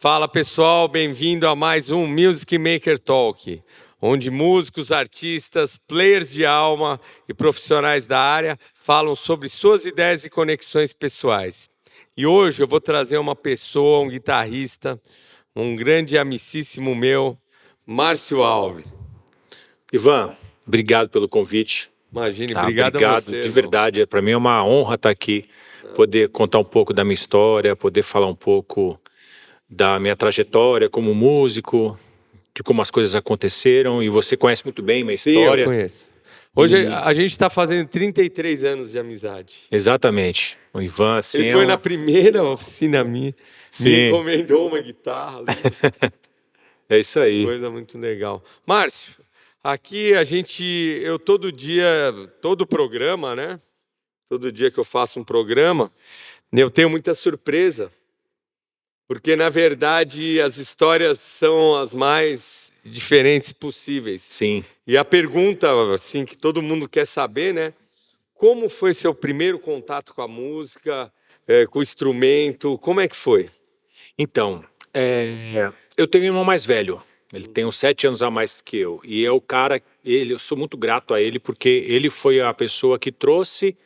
Fala pessoal, bem-vindo a mais um Music Maker Talk, onde músicos, artistas, players de alma e profissionais da área falam sobre suas ideias e conexões pessoais. E hoje eu vou trazer uma pessoa, um guitarrista, um grande amicíssimo meu, Márcio Alves. Ivan, obrigado pelo convite. Imagine, obrigado a você. De verdade, para mim é uma honra estar aqui, poder contar um pouco da minha história, poder falar um pouco da minha trajetória como músico, de como as coisas aconteceram, e você conhece muito bem minha história. Sim, eu conheço. Hoje a gente está fazendo 33 anos de amizade. Exatamente. O Ivan, assim, ele foi na primeira oficina minha, Sim. me encomendou uma guitarra. É isso aí. Coisa muito legal. Márcio, aqui eu todo dia, todo programa, né? Todo dia que eu faço um programa, eu tenho muita surpresa. Porque, na verdade, as histórias são as mais diferentes possíveis. Sim. E a pergunta, assim, que todo mundo quer saber, né? Como foi seu primeiro contato com a música, com o instrumento? Como é que foi? Então, eu tenho um irmão mais velho. Ele tem uns 7 anos a mais que eu. E é o cara, eu sou muito grato a ele, porque ele foi a pessoa que trouxe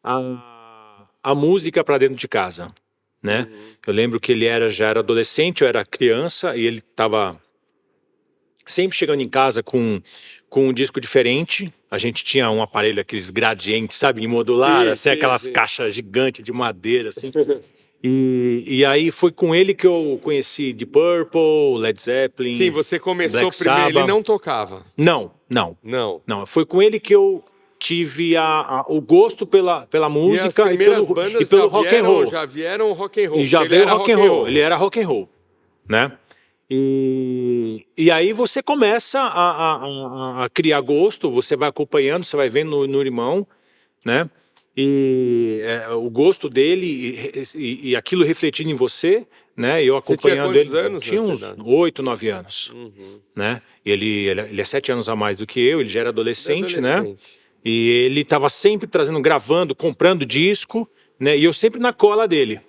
a música para dentro de casa. Né? Eu lembro que ele já era adolescente, eu era criança, e ele estava sempre chegando em casa com um disco diferente. A gente tinha um aparelho, aqueles gradientes, sabe, em modular, assim, aquelas caixas gigantes de madeira, assim. E aí foi com ele que eu conheci Deep Purple, Led Zeppelin. Sim, você começou Black primeiro, Sabbath. ele não tocava? Não. Foi com ele que eu tive o gosto pela música e pelo rock and roll. Já vieram rock and roll. E já veio rock and roll. Ele era rock and roll, né? E aí você começa a criar gosto, você vai acompanhando, você vai vendo no irmão, né? E o gosto dele e aquilo refletindo em você, né? Eu acompanhando ele. Anos tinha uns 8, 9 anos, né? Ele é 7 anos a mais do que eu, ele já era adolescente, né? E ele estava sempre gravando, comprando disco, né? E eu sempre na cola dele.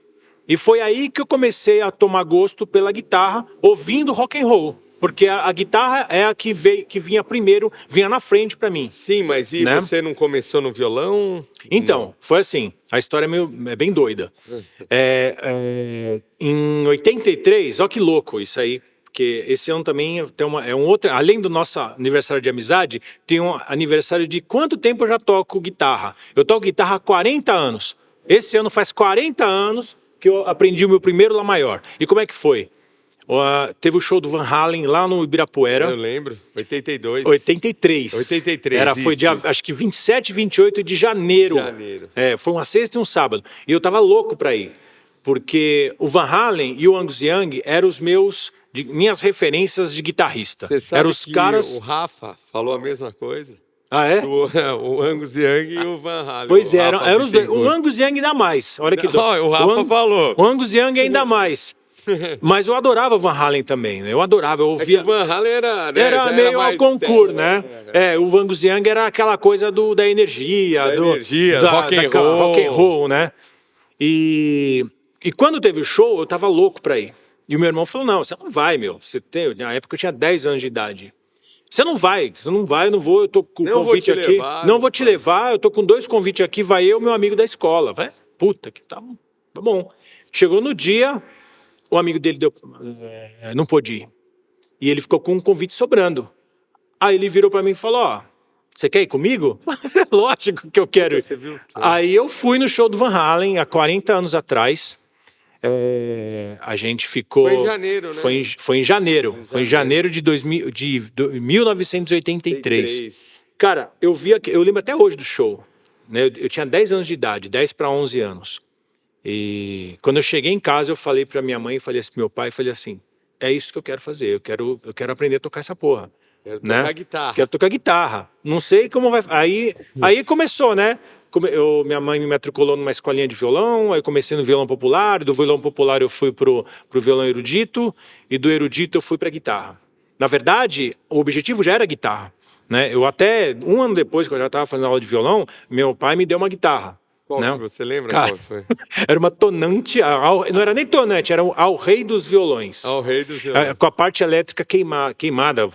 E foi aí que eu comecei a tomar gosto pela guitarra, ouvindo rock and roll. Porque a guitarra é a que vinha primeiro, vinha na frente para mim. Sim, mas né? Você não começou no violão? Então, foi assim, a história é bem doida. Em 83, olha que louco isso aí. Porque esse ano também é um outro, além do nosso aniversário de amizade, tem um aniversário de quanto tempo eu já toco guitarra. Eu toco guitarra há 40 anos. Esse ano faz 40 anos que eu aprendi o meu primeiro Lá maior. E como é que foi? Teve o show do Van Halen lá no Ibirapuera. Eu lembro, 82. 83. Foi dia, acho que 27 e 28 de janeiro. Foi uma sexta e um sábado. E eu tava louco pra ir. Porque o Van Halen e o Angus Young eram minhas referências de guitarrista. Você sabe eram os caras... o Rafa falou a mesma coisa? Ah, é? O Angus Young e o Van Halen. Pois é, eram os dois. O Angus Young ainda mais. Olha que o Rafa falou. O Angus Young ainda mais. Mas eu adorava o Van Halen também, né? Eu adorava, eu ouvia... o Van Halen era meio ao concurso, né? O Angus Young era aquela coisa da energia, rock and roll, né? E quando teve o show, eu tava louco pra ir. E o meu irmão falou, não, você não vai, meu. Na época eu tinha 10 anos de idade. Você não vai, eu não vou, eu tô com convite aqui. Não vou te levar, eu tô com 2 convites aqui, vai eu e meu amigo da escola. Vai, puta, que tá bom. Chegou no dia, o amigo dele não pôde ir. E ele ficou com um convite sobrando. Aí ele virou pra mim e falou, você quer ir comigo? Lógico que eu quero ir. Aí eu fui no show do Van Halen, há 40 anos atrás. A gente ficou... Foi em janeiro, né? Foi em janeiro. Foi em janeiro de 1983. Cara, eu lembro até hoje do show. Né? Eu tinha 10 anos de idade, 10 para 11 anos. E quando eu cheguei em casa, eu falei para minha mãe, falei assim, meu pai, falei assim, é isso que eu quero fazer, eu quero aprender a tocar essa porra. Quero tocar guitarra. Quero tocar guitarra. Não sei como vai... Aí começou, né? Minha mãe me matriculou numa escolinha de violão, aí eu comecei no violão popular, do violão popular eu fui pro violão erudito, e do erudito eu fui pra guitarra. Na verdade, o objetivo já era guitarra, né? Eu até, um ano depois que eu já estava fazendo aula de violão, meu pai me deu uma guitarra, Qual Não. que você lembra Cara, qual que foi? era uma tonante, não era nem tonante, era ao rei dos violões. Ao rei dos violões. Com a parte elétrica queimada.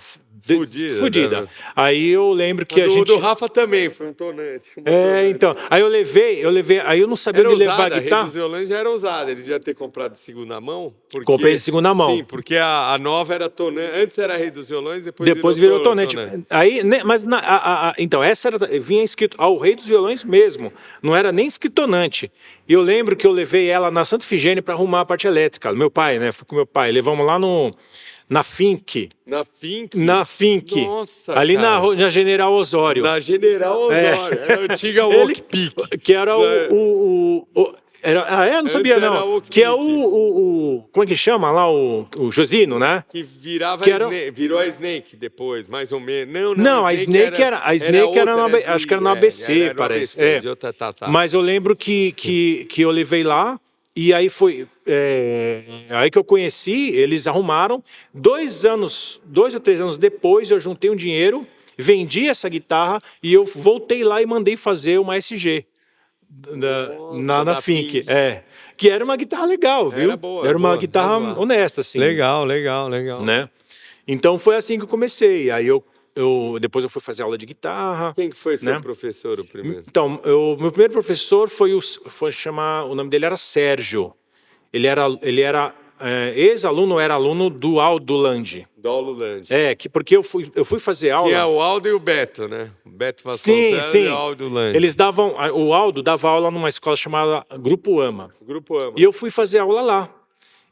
Fudida. Né? Aí eu lembro que a gente... do Rafa também foi um tonante. Então. Aí eu levei, aí eu não sabia onde levar a guitarra. A rei dos violões já era usada, ele devia ter comprado de segunda mão. Comprei de segunda mão. Sim, porque a nova era tonante. Antes era rei dos violões, depois virou tonante. Aí, mas então, essa vinha escrito ao rei dos violões mesmo. Não era nem escrito tonante. E eu lembro que eu levei ela na Santa Ifigênia para arrumar a parte elétrica. Meu pai, né? Fui com meu pai. Levamos lá na Fink. Na Fink? Na Fink. Nossa, ali na General Osório. Na General Osório. Era a antiga Walkpick. Que era não sabia não. Que é como é que chama lá? O Josino, né? Que virava que virou a Snake depois, mais ou menos. Não, a Snake era acho que era no ABC, parece. Mas eu lembro que eu levei lá. E aí foi aí que eu conheci, eles arrumaram. 2 ou 3 anos depois, eu juntei um dinheiro, vendi essa guitarra e eu voltei lá e mandei fazer uma SG na Fink. Que era uma guitarra legal, viu? Era uma guitarra honesta, assim. Legal. Né? Então foi assim que eu comecei. Aí depois eu fui fazer aula de guitarra. Quem que foi seu professor, o primeiro? Então, meu primeiro professor o nome dele era Sérgio. Ele era ex-aluno, era aluno do Aldo Landi. Do Aldo Landi. Porque eu fui fazer aula... Que é o Aldo e o Beto, né? O Beto Vasconcelos sim. E o Aldo Landi. O Aldo dava aula numa escola chamada Grupo AMA. Grupo AMA. E eu fui fazer aula lá.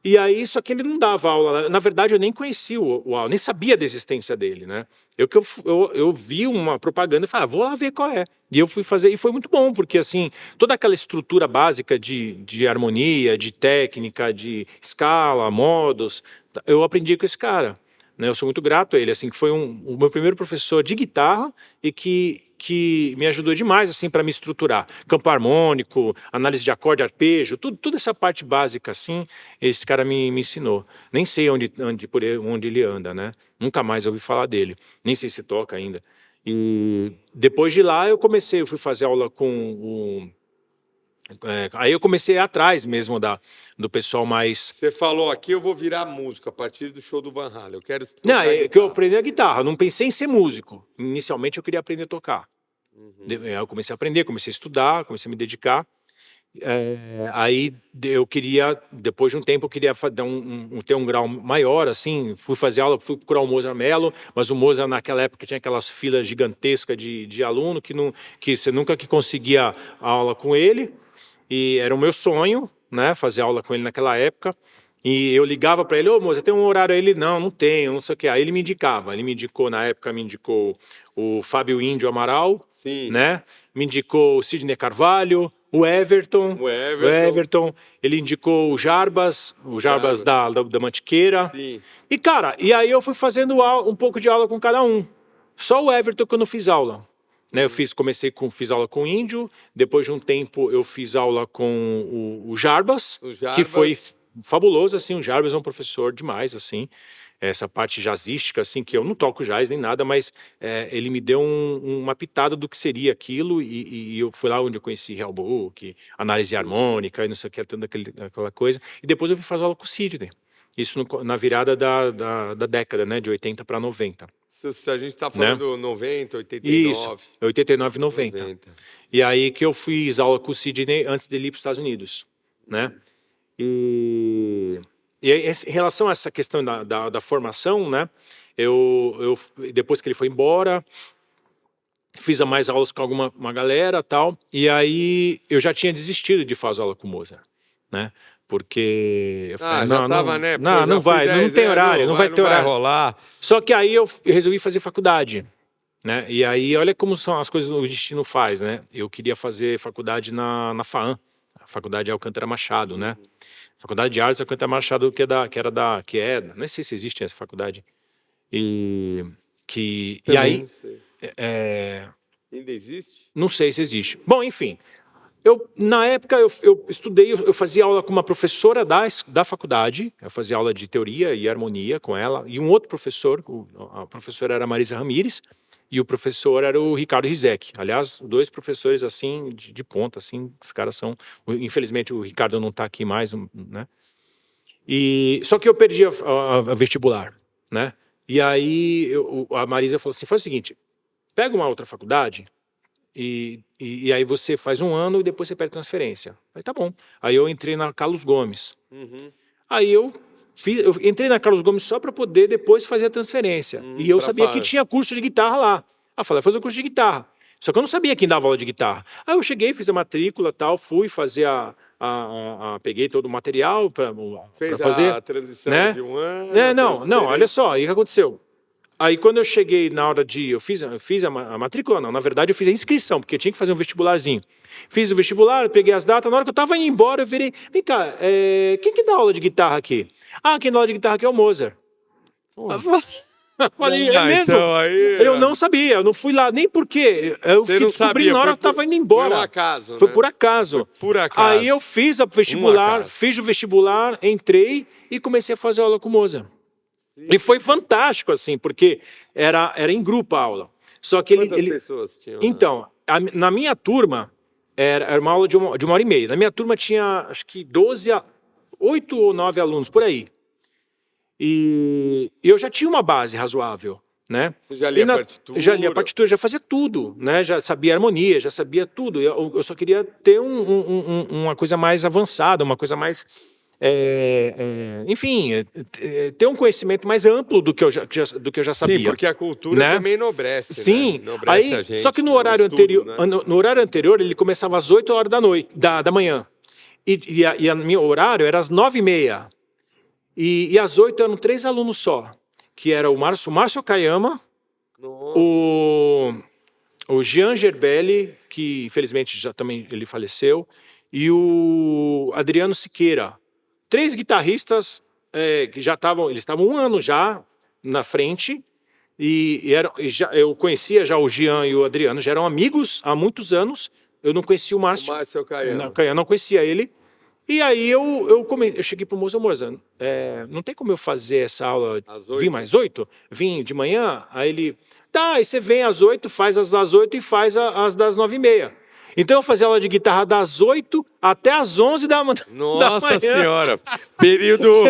E aí, só que ele não dava aula. Na verdade, eu nem conhecia o Aldo, nem sabia da existência dele, né? Eu vi uma propaganda e falei, vou lá ver qual é. E eu fui fazer, e foi muito bom, porque assim, toda aquela estrutura básica de harmonia, de técnica, de escala, modos, eu aprendi com esse cara. Né? Eu sou muito grato a ele, assim, que foi o meu primeiro professor de guitarra e que me ajudou demais assim para me estruturar. Campo harmônico, análise de acorde, arpejo, toda essa parte básica assim, esse cara me ensinou. Nem sei onde ele anda, né? Nunca mais ouvi falar dele. Nem sei se toca ainda. E depois de lá eu fui fazer aula com aí eu comecei atrás mesmo do pessoal mais... Você falou aqui, eu vou virar músico a partir do show do Van Halen. Eu quero Não, que eu aprendi a guitarra. Não pensei em ser músico. Inicialmente eu queria aprender a tocar. Eu comecei a aprender, comecei a estudar, comecei a me dedicar. Aí eu queria, depois de um tempo, eu queria ter um grau maior, assim. Fui fazer aula, fui procurar o Mozart Mello, mas o Mozart naquela época tinha aquelas filas gigantescas de aluno que você nunca conseguia aula com ele. E era o meu sonho, né, fazer aula com ele naquela época. E eu ligava para ele, Mozart, tem um horário? Ele, não tenho, não sei o que. Aí ele me indicava, na época me indicou o Fábio Índio Amaral, sim, né? Me indicou o Sidney Carvalho, o Everton. Ele indicou o Jarbas da Mantiqueira. Sim. E cara, aí eu fui fazendo um pouco de aula com cada um. Só o Everton que eu não fiz aula. Né, fiz aula com o Índio, depois de um tempo eu fiz aula com o Jarbas, que foi fabuloso, assim, o Jarbas é um professor demais, assim, essa parte jazzística, assim, que eu não toco jazz nem nada, mas ele me deu uma pitada do que seria aquilo, e eu fui lá onde eu conheci Real Book, análise harmônica, e não sei o que, toda aquela coisa, e depois eu fui fazer aula com o Sidney, isso na virada da década, né, de 80 para 90. A gente está falando, né? 90, 89. Isso, 89, 90. E aí que eu fiz aula com o Sidney antes dele ir para os Estados Unidos, né? E em relação a essa questão da formação, né? Depois que ele foi embora, fiz mais aulas com uma galera tal, e aí eu já tinha desistido de fazer aula com o Mozart, né? Porque eu falei, não vai, não tem horário, não vai ter horário. Vai rolar. Só que aí eu resolvi fazer faculdade, né? E aí olha como são as coisas que o destino faz, né? Eu queria fazer faculdade na FAAM, a Faculdade Alcântara Machado, né? Faculdade de Artes Alcântara Machado, não sei se existe essa faculdade. E aí ainda existe? não sei se existe. Bom, enfim. Na época, eu estudei, eu fazia aula com uma professora da faculdade, eu fazia aula de teoria e harmonia com ela, e um outro professor, a professora era a Marisa Ramires, e o professor era o Ricardo Rizek. Aliás, dois professores, assim, de ponta, assim, os caras são... Infelizmente, o Ricardo não está aqui mais, né? Só que eu perdi a vestibular, né? E aí, a Marisa falou assim, faz o seguinte, pega uma outra faculdade... E aí você faz 1 ano e depois você pede transferência. Aí tá bom. Aí eu entrei na Carlos Gomes. Aí eu entrei na Carlos Gomes só para poder depois fazer a transferência. E eu sabia que tinha curso de guitarra lá. Aí eu falei, fazer o curso de guitarra. Só que eu não sabia quem dava aula de guitarra. Aí eu cheguei, fiz a matrícula, tal, fui fazer peguei todo o material para fazer. A transição, né? De 1 ano. Não, olha só, aí o que aconteceu? Aí quando eu cheguei na hora de... Eu fiz a matrícula, não. Na verdade, eu fiz a inscrição, porque eu tinha que fazer um vestibularzinho. Fiz o vestibular, peguei as datas. Na hora que eu tava indo embora, eu virei... Vem cá, quem que dá aula de guitarra aqui? Quem dá aula de guitarra aqui é o Mozart. Falei, é mesmo? Então, aí, eu não sabia, eu não fui lá, nem porque... Eu fiquei descobrindo na hora que eu tava indo embora. Foi por acaso, Foi por acaso. Foi por acaso. Aí eu fiz o vestibular, entrei e comecei a fazer aula com o Mozart. E foi fantástico, assim, porque era em grupo a aula. Só que Quantas pessoas tinham? Então, na minha turma, era uma aula de 1h30. Na minha turma tinha, acho que 8 ou 9 alunos, por aí. E eu já tinha uma base razoável, né? Você já lia partitura? Já lia partitura, já fazia tudo, né? Já sabia harmonia, já sabia tudo. Eu só queria ter uma coisa mais avançada, uma coisa mais... enfim, ter um conhecimento mais amplo do que eu já sabia. Sim, porque a cultura, né? Também enobrece. Sim, né? Enobrece a gente, só que no horário anterior, né? no horário anterior ele começava às 8 horas da manhã. E o meu horário era às 9h30. E às 8 eram 3 alunos só, que era o Márcio Kayama, o Jean Gerbelli, que infelizmente já também ele faleceu, e o Adriano Siqueira. 3 guitarristas que já estavam, eles estavam 1 ano já na frente, eu conhecia já o Jean e o Adriano, já eram amigos há muitos anos, eu não conhecia o Márcio. O Márcio Kayama. Não conhecia ele. E aí eu cheguei pro Mozart, não tem como eu fazer essa aula, vim mais 8? Vim de manhã? Aí ele, tá, aí você vem às 8, faz as das 8 e faz as das 9h30. Então eu fazia aula de guitarra das 8 até as 11 da manhã. Nossa senhora, período...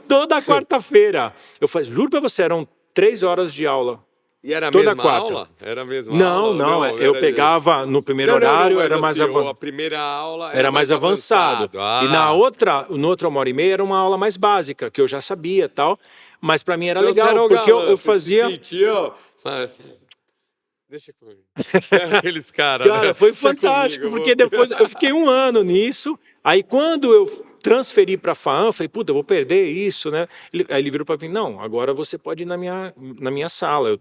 Toda quarta-feira. Juro pra você, eram 3 horas de aula. E era a mesma aula? Era a mesma aula? Não, eu pegava no primeiro horário, era mais avançado. A primeira aula era mais avançado. E no outro 1h30 era uma aula mais básica, que eu já sabia e tal. Mas pra mim era legal, porque eu fazia... Deixa comigo. Aqueles caras, Cara, né? Foi fantástico, porque depois eu fiquei 1 ano nisso. Aí quando eu transferi para a FAAM, eu falei, puta, eu vou perder isso, né? Aí ele virou para mim, não, agora você pode ir na minha sala,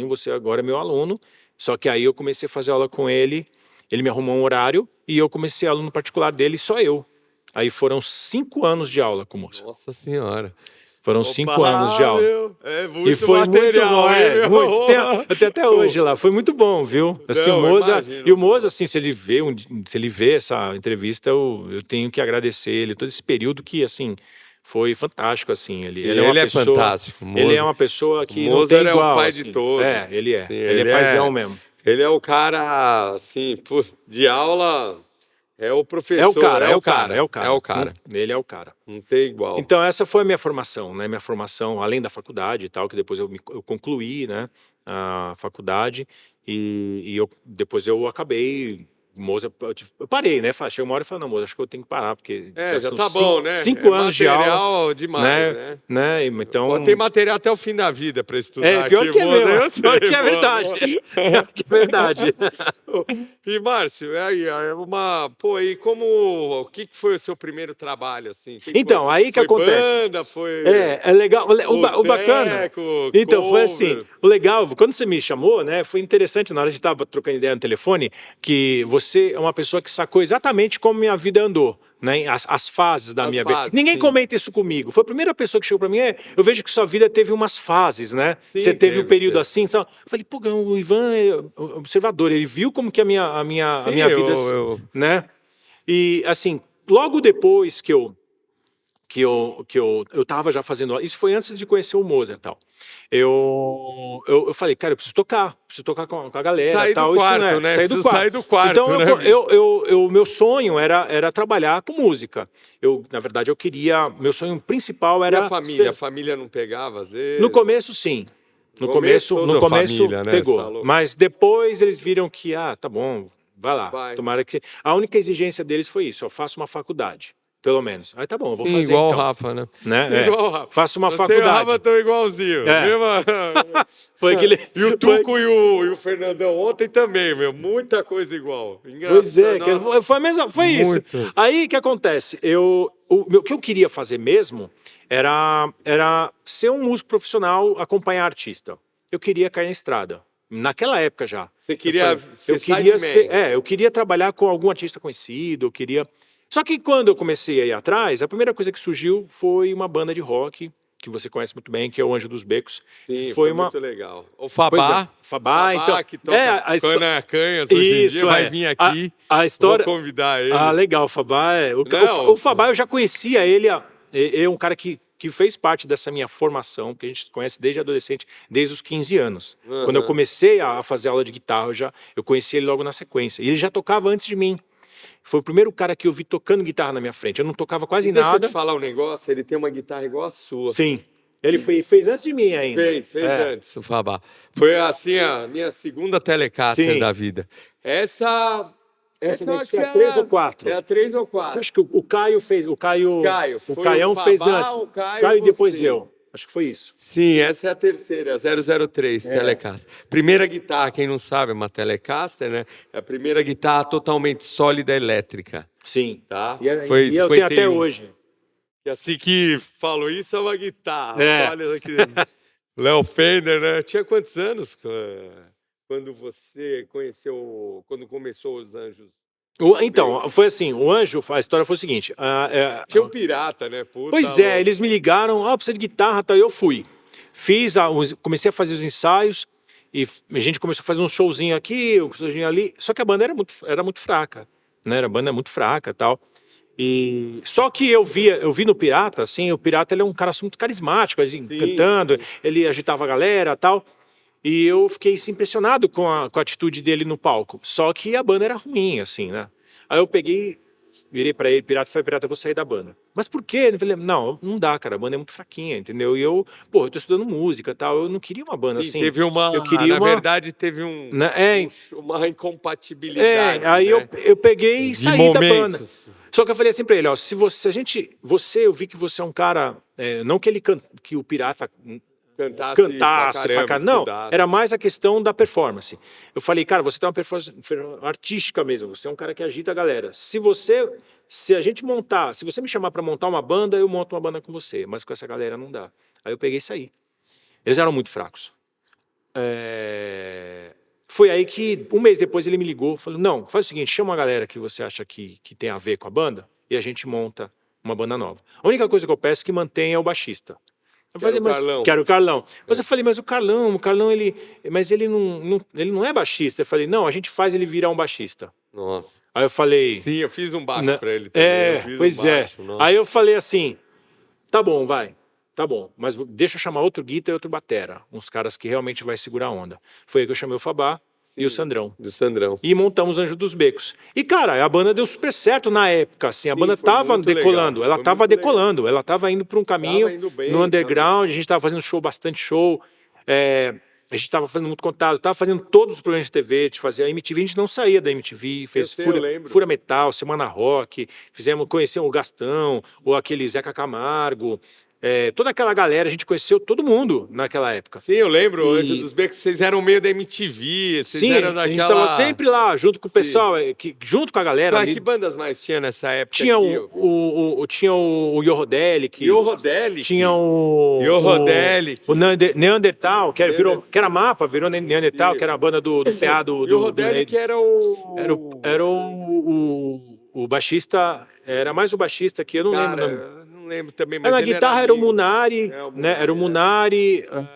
você agora é meu aluno. Só que aí eu comecei a fazer aula com ele me arrumou um horário e eu comecei aluno particular dele, só eu. Aí foram 5 anos de aula com o moço. Nossa senhora. Foram 5 anos de aula. É muito e foi material, muito bom, muito. Tem até hoje lá, foi muito bom, viu? Assim, não, o Mozart, e o Mozart, assim, se ele vê essa entrevista, eu tenho que agradecer ele, todo esse período que, assim, foi fantástico, assim. Ele é uma pessoa, fantástico. Ele é uma pessoa que Mozart não tem igual, é o pai assim. de todos. Ele é. Sim, ele é paizão mesmo. Ele é o cara, assim, de aula... É o professor, é o cara. Ele é o cara. Não tem igual. Então essa foi a minha formação, né? Minha formação, além da faculdade e tal, que depois eu concluí, né? A faculdade e depois eu acabei... Mozart, eu parei, né? Chegou uma hora e falei, não, Mozart, acho que eu tenho que parar, porque já tá bom, né? 5 anos de aula. Demais, né? Então... Tem material até o fim da vida para estudar. Pior aqui, que é Mozart, mesmo. Pior que é verdade. Pior que é verdade. E, Márcio, o que foi o seu primeiro trabalho, assim? Então, aí que acontece. Banda, foi... É legal. O bacana. Então, cover. foi assim. O legal, quando você me chamou, né? Foi interessante, na hora de estar trocando ideia no telefone, que você é uma pessoa que sacou exatamente como minha vida andou. né, as fases da As minha fases, vida. Ninguém sim. comenta isso comigo. Foi a primeira pessoa que chegou para mim. Eu vejo que sua vida teve umas fases, né? Sim, Você teve um teve, período teve. assim. Então, eu falei, pô, o Ivan é observador. Ele viu como que a minha Sim, vida, né? E assim, logo depois que eu tava já fazendo. Isso foi antes de conhecer o Mozart e tal. Eu falei, cara, eu preciso tocar com a galera. Sair do tal. quarto, Isso, né? Sair do Preciso quarto. sair do quarto, Então, né, bicho? meu sonho era trabalhar com música. Na verdade, eu queria. Meu sonho principal E era. a família não pegava às vezes? No começo, sim. No Começo, começo, toda família, né? pegou. Tá louco. Mas depois eles viram que, tá bom, vai lá. Vai. Tomara que. A única exigência deles foi isso: eu faço uma faculdade, pelo menos. Aí tá bom, eu vou Sim, fazer igual então. o Rafa, né? Né? Igual o Rafa. Faço uma Você faculdade. e o Rafa estão igualzinho. É. Mesma... Foi aquele. E o Tuco e o Fernandão ontem também, meu. Muita coisa igual. Engraçado. Pois é, Nossa. foi a mesma, foi isso. Muito. Aí o que acontece? O que eu queria fazer mesmo era ser um músico profissional, acompanhar artista. Eu queria cair na estrada. Naquela época já. Você queria eu ser queria sideman. eu queria trabalhar com algum artista conhecido, eu queria. Só que quando eu comecei a ir atrás, a primeira coisa que surgiu foi uma banda de rock que você conhece muito bem, que é o Anjo dos Becos. Sim, foi muito legal. O Fabá. Pois é, Fabá, então. Que toca Canhas hoje em dia, vai vir aqui. A história. Vou convidar ele. Legal, o Fabá. O Fabá, eu já conhecia ele. Ele é um cara que fez parte dessa minha formação, que a gente conhece desde adolescente, desde os 15 anos. Uhum. Quando eu comecei a fazer aula de guitarra, eu conheci ele logo na sequência. E ele já tocava antes de mim. Foi o primeiro cara que eu vi tocando guitarra na minha frente. Eu não tocava quase nada. Deixa eu te falar um negócio, ele tem uma guitarra igual a sua. Sim. Ele fez antes de mim ainda. Fez antes, o Fabá. Foi assim a minha segunda Telecaster da vida. Essa deve ser a 3 ou 4. É a 3 ou 4. Acho que o Caio fez. O Caião fez antes. O Caio e depois eu. Acho que foi isso. Sim, essa é a terceira, a 003 Telecaster. Primeira guitarra, quem não sabe, é uma Telecaster, né? É a primeira guitarra totalmente sólida elétrica. Sim. Tá? Foi eu tenho até hoje. E assim que falou isso, é uma guitarra. Olha aqui. Léo Fender, né? Tinha quantos anos quando você conheceu, quando começou os Anjos? Então, foi assim, o Anjo, a história foi o seguinte. Tinha um pirata, né? Puta, pois é, eles me ligaram, precisa de guitarra, tá? Eu fui. Comecei a fazer os ensaios, e a gente começou a fazer um showzinho aqui, um showzinho ali, só que a banda era muito fraca, né? A banda é muito fraca e tal. E só que eu vi no Pirata, assim, o Pirata ele é um cara muito carismático, assim, cantando, ele agitava a galera e tal. E eu fiquei assim, impressionado com a atitude dele no palco. Só que a banda era ruim, assim, né? Aí eu virei pra ele, Pirata, eu vou sair da banda. Mas por quê? Eu falei, não dá, cara, a banda é muito fraquinha, entendeu? E eu tô estudando música e tal, eu não queria uma banda assim. Teve na verdade, teve uma incompatibilidade. Aí eu peguei e saí da banda. Só que eu falei assim pra ele, ó, eu vi que você é um cara, não que o Pirata cantasse pra caramba, não, era mais a questão da performance. Eu falei, cara, você tem uma performance artística mesmo, você é um cara que agita a galera. Se você me chamar pra montar uma banda, eu monto uma banda com você, mas com essa galera não dá. Aí eu peguei e saí. Eles eram muito fracos. Foi aí que, um mês depois, ele me ligou, falou, não, faz o seguinte, chama uma galera que você acha que tem a ver com a banda, e a gente monta uma banda nova. A única coisa que eu peço é que mantenha o baixista. Eu falei, quero o Carlão. Mas eu falei, mas o Carlão, ele não é baixista. Eu falei, não, a gente faz ele virar um baixista. Nossa. Aí eu falei... Sim, eu fiz um baixo pra ele também. Pois é. Aí eu falei assim, tá bom, vai. Tá bom, mas deixa eu chamar outro guitarra e outro batera. Uns caras que realmente vai segurar a onda. Foi aí que eu chamei o Fabá e o Sandrão. Do Sandrão. E montamos Anjo dos Becos. E, cara, a banda deu super certo na época, assim. A banda tava decolando. Ela tava decolando. Ela tava indo para um caminho no underground. A gente tava fazendo bastante show. A gente tava fazendo muito contato. Tava fazendo todos os programas de TV. A gente fazia a MTV. A gente não saía da MTV. Fez Fura Metal, Semana Rock. Conhecemos o Gastão, ou aquele Zeca Camargo. Toda aquela galera, a gente conheceu todo mundo naquela época. Sim, eu lembro, Anjo dos Becos, vocês eram meio da MTV, vocês eram daquela... a gente estava sempre lá, junto com o pessoal, junto com a galera. Que bandas mais tinha nessa época? Tinha o Yorodelic. Tinha o Neandertal, que era Mapa, virou Neandertal, que era a banda do PA do... Yorodelic era o... Era o o baixista, era mais o baixista que eu não lembro o nome. Eu não lembro também, mas Na ele guitarra era o Munari, É, o né? Era o Munari, Munari,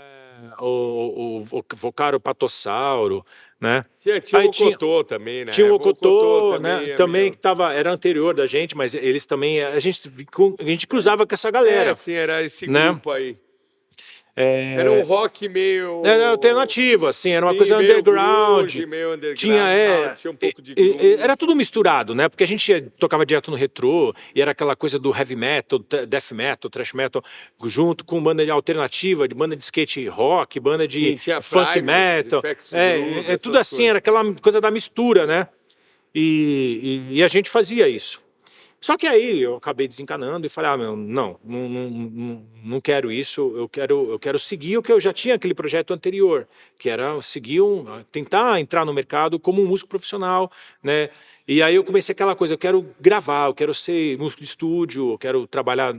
o Vocaro Patossauro, né? Tinha Aí o Ocotô também, né? Tinha o O Ocotô, né? é Também meio- que era anterior da gente, mas eles também, a gente cruzava com essa galera, sim, era esse né? grupo aí. Era um rock meio... Era alternativo, assim, era uma Sim, coisa meio underground. grunge, meio underground. Tinha Tinha um pouco de grunge. era tudo misturado, né? Porque a gente tocava direto no retrô e era aquela coisa do heavy metal, death metal, thrash metal, junto com banda de alternativa, de banda de skate rock, banda de Sim, tinha funk Primus, metal. Effects Blues, essas Tudo assim, coisas. era aquela coisa da mistura, né? E a gente fazia isso. Só que aí eu acabei desencanando e falei, não quero isso, eu quero seguir o que eu já tinha, aquele projeto anterior, que era tentar entrar no mercado como um músico profissional, né? E aí eu comecei aquela coisa, eu quero gravar, eu quero ser músico de estúdio, eu quero trabalhar...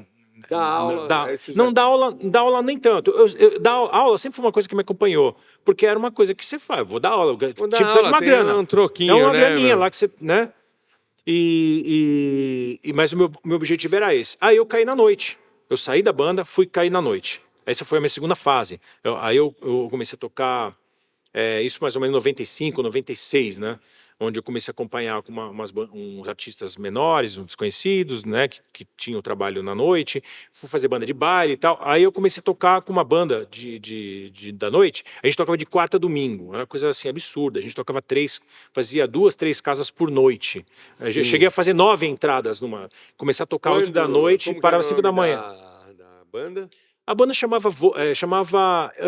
Dá aula. Aí você Não, dá aula nem tanto. Dar aula sempre foi uma coisa que me acompanhou, porque era uma coisa que você faz, vou dar aula, Vou dar tinha que fazer aula, uma tem grana. um troquinho, É uma né, graninha meu? lá que você, né? Mas o meu objetivo era esse. Aí eu caí na noite. Eu saí da banda, fui cair na noite. Essa foi a minha segunda fase. Aí eu comecei a tocar, isso mais ou menos em 95, 96, né? Onde eu comecei a acompanhar com uns artistas menores, uns desconhecidos, né? Que tinham trabalho na noite. Fui fazer banda de baile e tal. Aí eu comecei a tocar com uma banda da noite. A gente tocava de quarta a domingo. Era uma coisa assim absurda. A gente tocava fazia 2, 3 casas por noite. Eu cheguei a fazer 9 entradas numa. Comecei a tocar 8 da noite e parava 5 da manhã. Da banda? A banda chamava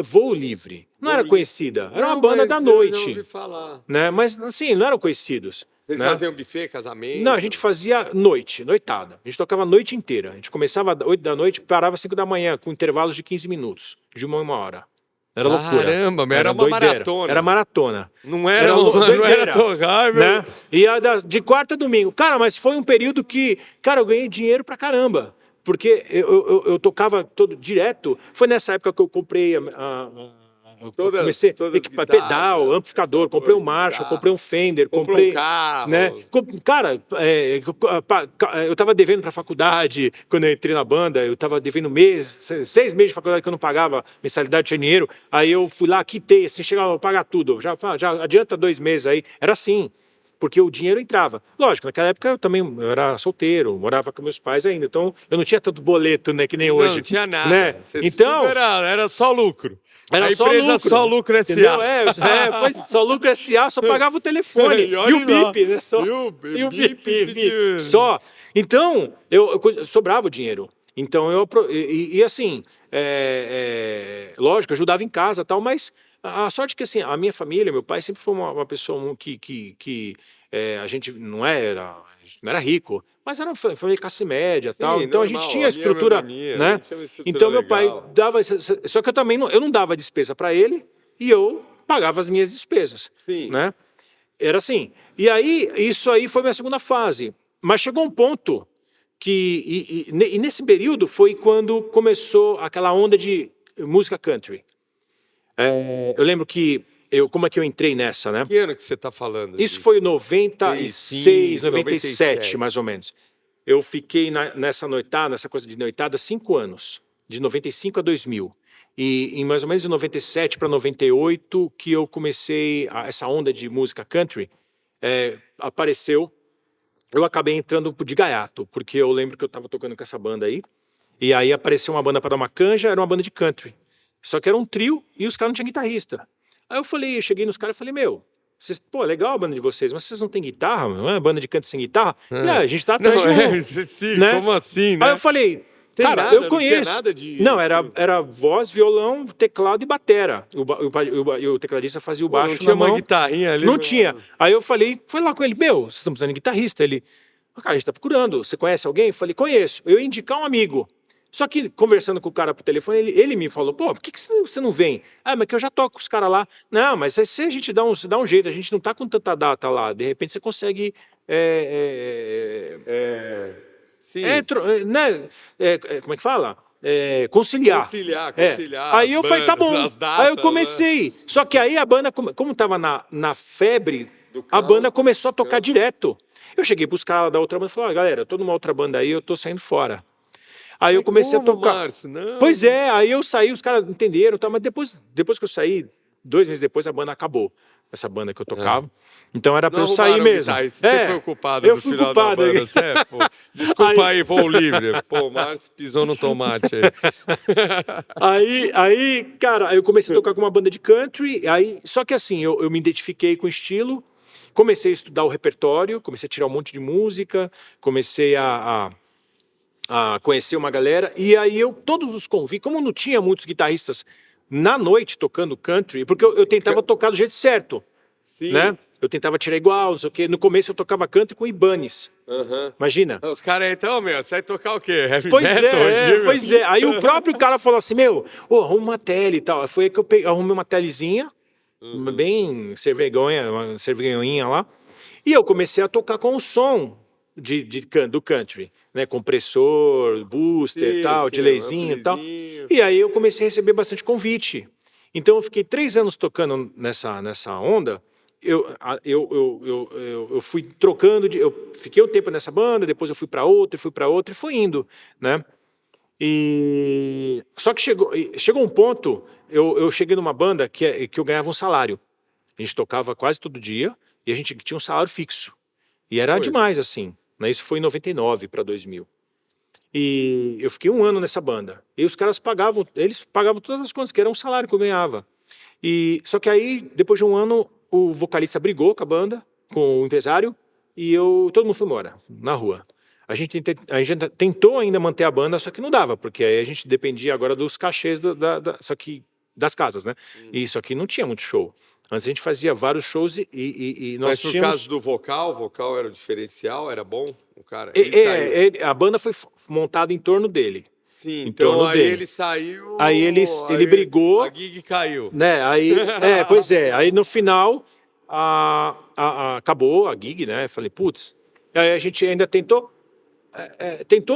Voo Livre. Não era conhecida. Era uma banda mas da eu já noite. ouvi falar. Né? Mas assim, não eram conhecidos. Vocês né? faziam buffet, casamento? Não, a gente fazia noitada. A gente tocava a noite inteira. A gente começava às 8 da noite e parava às 5 da manhã, com intervalos de 15 minutos, de uma hora. Era loucura. Caramba, mas era uma doideira. maratona. Era maratona. Não era tocar, né? E de quarta a domingo. Cara, mas foi um período que, cara, eu ganhei dinheiro pra caramba. Porque eu tocava direto. Foi nessa época que eu comprei comecei a equipar pedal, amplificador, comprei um Marshall, comprei um Fender, comprei um carro. Né? Cara, eu tava devendo pra faculdade quando eu entrei na banda, eu tava devendo 6 meses de faculdade que eu não pagava mensalidade, tinha dinheiro. Aí eu fui lá, quitei, assim, chegava a pagar tudo. Já adianta 2 meses aí. Era assim. Porque o dinheiro entrava. Lógico, naquela época eu era solteiro, morava com meus pais ainda, então eu não tinha tanto boleto, né, que nem hoje. Não tinha nada. Né? Então era só lucro. Era a só empresa lucro. só lucro SA. Entendeu? Foi só lucro SA, só pagava o telefone. E o BIP, né? Só. E o BIP. Só. Então, sobrava o dinheiro. Então, assim, lógico, ajudava em casa e tal, mas a sorte é que, assim, a minha família, meu pai sempre foi uma pessoa que a gente não era rico, mas era uma família classe média e tal. Então, normal, a gente tinha estrutura, né? Então, meu pai dava... Só que eu também eu não dava despesa para ele e eu pagava as minhas despesas. Sim. Né? Era assim. E aí, isso aí foi minha segunda fase. Mas chegou um ponto que... E nesse período foi quando começou aquela onda de música country. Eu lembro que como é que eu entrei nessa, né? Que ano que você está falando? Isso foi em 96, 97, mais ou menos. Eu fiquei nessa coisa de noitada, 5 anos, de 95 a 2000. E em mais ou menos de 97 para 98 que eu comecei essa onda de música country, apareceu. Eu acabei entrando de gaiato, porque eu lembro que eu estava tocando com essa banda aí, e aí apareceu uma banda para dar uma canja, era uma banda de country. Só que era um trio e os caras não tinham guitarrista. Aí eu cheguei nos caras e falei, legal a banda de vocês, mas vocês não têm guitarra, não é banda de canto sem guitarra? A gente tá atrás sim, né? Como assim, né? Aí eu falei, cara, eu conheço. Não tinha nada de... Não, era voz, violão, teclado e batera. E o tecladista fazia o baixo. Não tinha uma guitarrinha ali? Não tinha. Aí eu falei, foi lá com ele, vocês estão precisando de guitarrista? Ele, cara, a gente tá procurando, você conhece alguém? Eu falei, conheço. Eu ia indicar um amigo. Só que, conversando com o cara por telefone, ele me falou, por que você não vem? Mas que eu já toco com os caras lá. Não, mas se a gente dá um jeito, a gente não tá com tanta data lá, de repente você consegue... Sim. Né? Como é que fala? Conciliar. Conciliar. Aí eu falei, tá bom. Aí eu comecei. Só que aí a banda, como tava na febre, a banda começou a tocar direto. Eu cheguei pros caras da outra banda e falei, galera, eu tô numa outra banda aí, eu tô saindo fora. Aí eu comecei a tocar. Márcio? Não. Pois é, aí eu saí, os caras entenderam, tá, mas depois que eu saí, 2 meses depois a banda acabou. Essa banda que eu tocava. Então era pra eu sair mesmo. Você foi o culpado do final da banda, pô. Desculpa aí, voo livre. Pô, o Márcio pisou no tomate aí. Cara, aí eu comecei a tocar com uma banda de country, aí, só que assim, eu me identifiquei com o estilo, comecei a estudar o repertório, comecei a tirar um monte de música, comecei a conhecer uma galera, e aí todos os convites, como não tinha muitos guitarristas na noite tocando country, porque eu tentava tocar do jeito certo, Sim. Né? Eu tentava tirar igual, não sei o quê. No começo eu tocava country com Ibanez. Imagina. Os caras, então, você vai tocar o quê? Heavy pois metal? Pois é. Aí o próprio cara falou assim, arruma uma tele e tal. Foi aí que eu arrumei uma telezinha, bem cervergonhinha lá, e eu comecei a tocar com o som do country, né? Compressor, booster e tal, delayzinho e tal. E aí eu comecei a receber bastante convite. Então eu fiquei 3 anos tocando nessa onda. Eu fui trocando, eu fiquei um tempo nessa banda, depois eu fui para outra e foi indo, né? E só que chegou um ponto, eu cheguei numa banda que eu ganhava um salário. A gente tocava quase todo dia e a gente tinha um salário fixo. E era demais assim, né? Isso foi em 99 para 2000. E eu fiquei 1 ano nessa banda. E os caras eles pagavam todas as contas, que era um salário que eu ganhava. Só que aí, depois de 1 ano, o vocalista brigou com a banda, com o empresário, e todo mundo foi embora, na rua. A gente tentou ainda manter a banda, só que não dava, porque aí a gente dependia agora dos cachês só que das casas, né? E só que não tinha muito show. Antes a gente fazia vários shows e nós tínhamos... Mas no caso do vocal, o vocal era o diferencial, era bom? O cara, a banda foi montada em torno dele. Sim, então aí ele saiu... Aí ele brigou... A gig caiu. Né, pois é. Aí no final, acabou a gig, né? Falei, putz... Aí a gente ainda tentou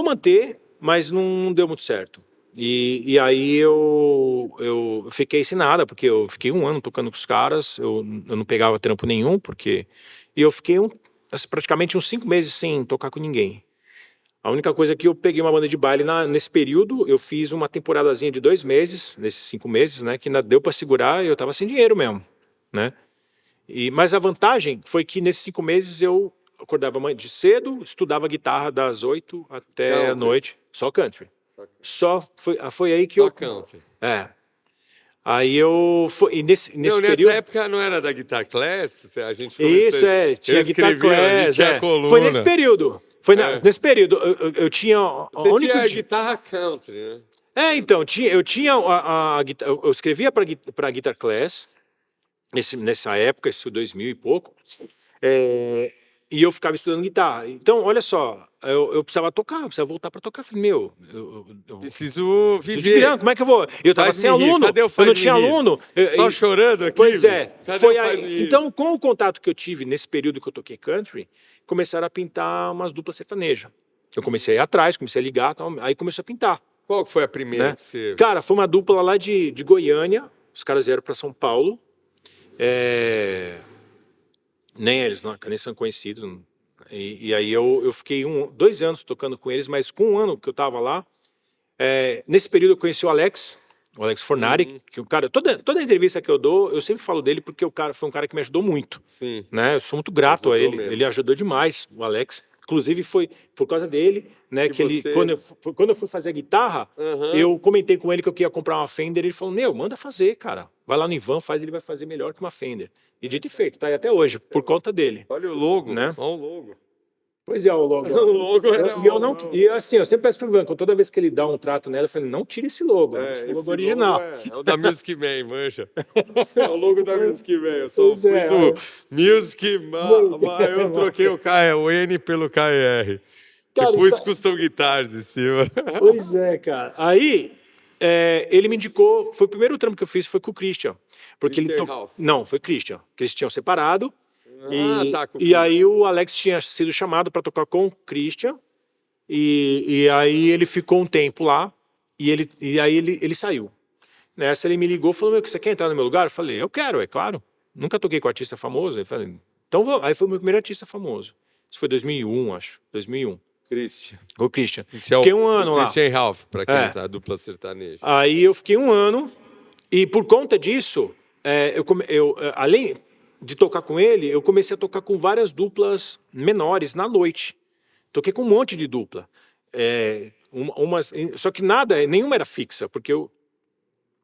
manter, mas não deu muito certo. E aí eu fiquei sem nada, porque eu fiquei 1 ano tocando com os caras, eu não pegava trampo nenhum, e eu fiquei praticamente uns 5 meses sem tocar com ninguém. A única coisa é que eu peguei uma banda de baile nesse período, eu fiz uma temporadazinha de 2 meses, nesses 5 meses, né, que ainda deu para segurar e eu tava sem dinheiro mesmo, né? Mas a vantagem foi que nesses 5 meses eu acordava de cedo, estudava guitarra das 8 até a noite, só country. Foi aí que só country. Aí e nesse período... Nessa época não era da Guitar Class? A gente tinha Guitar Class, tinha coluna. Foi nesse período. Nesse período, eu tinha... Você tinha a guitarra country, né? Então, eu tinha eu escrevia para Guitar Class, nessa época, isso 2000 e pouco, e eu ficava estudando guitarra. Então, olha só, eu precisava tocar, eu precisava voltar para tocar. Eu falei, eu preciso viver. Como é que eu vou? Eu estava sem aluno, eu não tinha aluno. Só chorando aqui? Pois é. Foi aí. Então, com o contato que eu tive nesse período que eu toquei country, começaram a pintar umas duplas sertanejas. Eu comecei a ir atrás, comecei a ligar, aí começou a pintar. Qual que foi a primeira que você... Cara, foi uma dupla lá de Goiânia, os caras vieram para São Paulo, nem eles nem são conhecidos, e aí eu fiquei 2 anos tocando com eles, mas com 1 ano que eu tava lá, nesse período eu conheci o Alex Fornari, que o cara, toda entrevista que eu dou, eu sempre falo dele porque o cara foi um cara que me ajudou muito. Sim. Né? Eu sou muito grato a ele, ele ajudou demais, o Alex. Inclusive foi por causa dele, né, quando eu fui fazer a guitarra, eu comentei com ele que eu queria comprar uma Fender, ele falou, manda fazer, cara. Vai lá no Ivan, ele vai fazer melhor que uma Fender. E dito e feito, tá aí até hoje, por conta dele. Olha o logo, né? Olha o logo. Pois é, o logo. O logo era e assim, eu sempre peço pro Ivan, toda vez que ele dá um trato nela, eu falei, não tire esse logo, esse logo original. É o da Music Man, mancha. É o logo da Music Man. Eu sou o Music Man, eu troquei o N pelo KR. Cara, e pus Custom Guitars em cima. Pois é, cara. Aí, ele me indicou, foi o primeiro trampo que eu fiz, foi com o Christian. Porque Não, foi Christian. Eles tinham separado. E aí o Alex tinha sido chamado para tocar com o Christian, e aí ele ficou um tempo lá, e aí ele saiu. Nessa ele me ligou e falou, você quer entrar no meu lugar? Eu falei, eu quero, é claro. Nunca toquei com artista famoso. Eu falei, então vou. Aí foi o meu primeiro artista famoso. Isso foi 2001, acho. 2001. Christian. O Christian. Esse é Fiquei um ano lá. Christian Ralph, para quem É. sabe, a dupla sertaneja. Aí eu fiquei um ano e por conta disso, além de tocar com ele, eu comecei a tocar com várias duplas menores na noite. Toquei com um monte de dupla. Só que nenhuma era fixa, porque eu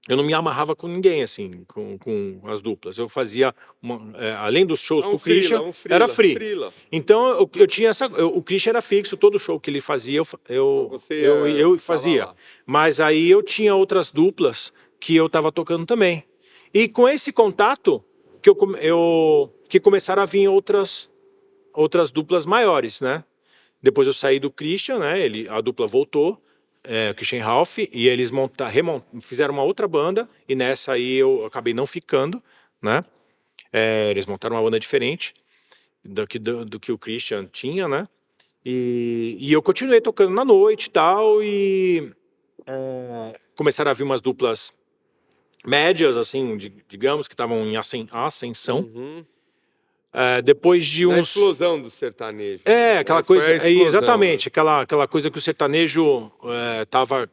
não me amarrava com ninguém, assim, com as duplas. Eu fazia, além dos shows com o Christian, era free. Então, eu tinha o Christian era fixo, todo show que ele fazia, eu fazia. Mas aí eu tinha outras duplas que eu estava tocando também. E com esse contato, que começaram a vir outras duplas maiores, né? Depois eu saí do Christian, né? A dupla voltou. Christian Ralph, e eles fizeram uma outra banda, e nessa aí eu acabei não ficando, né? Eles montaram uma banda diferente do que o Christian tinha, né? E eu continuei tocando na noite e tal, e começaram a vir umas duplas médias, assim, digamos, que estavam em ascensão. Uhum. Depois de uns... A explosão do sertanejo. Aquela coisa... exatamente, aquela coisa que o sertanejo estava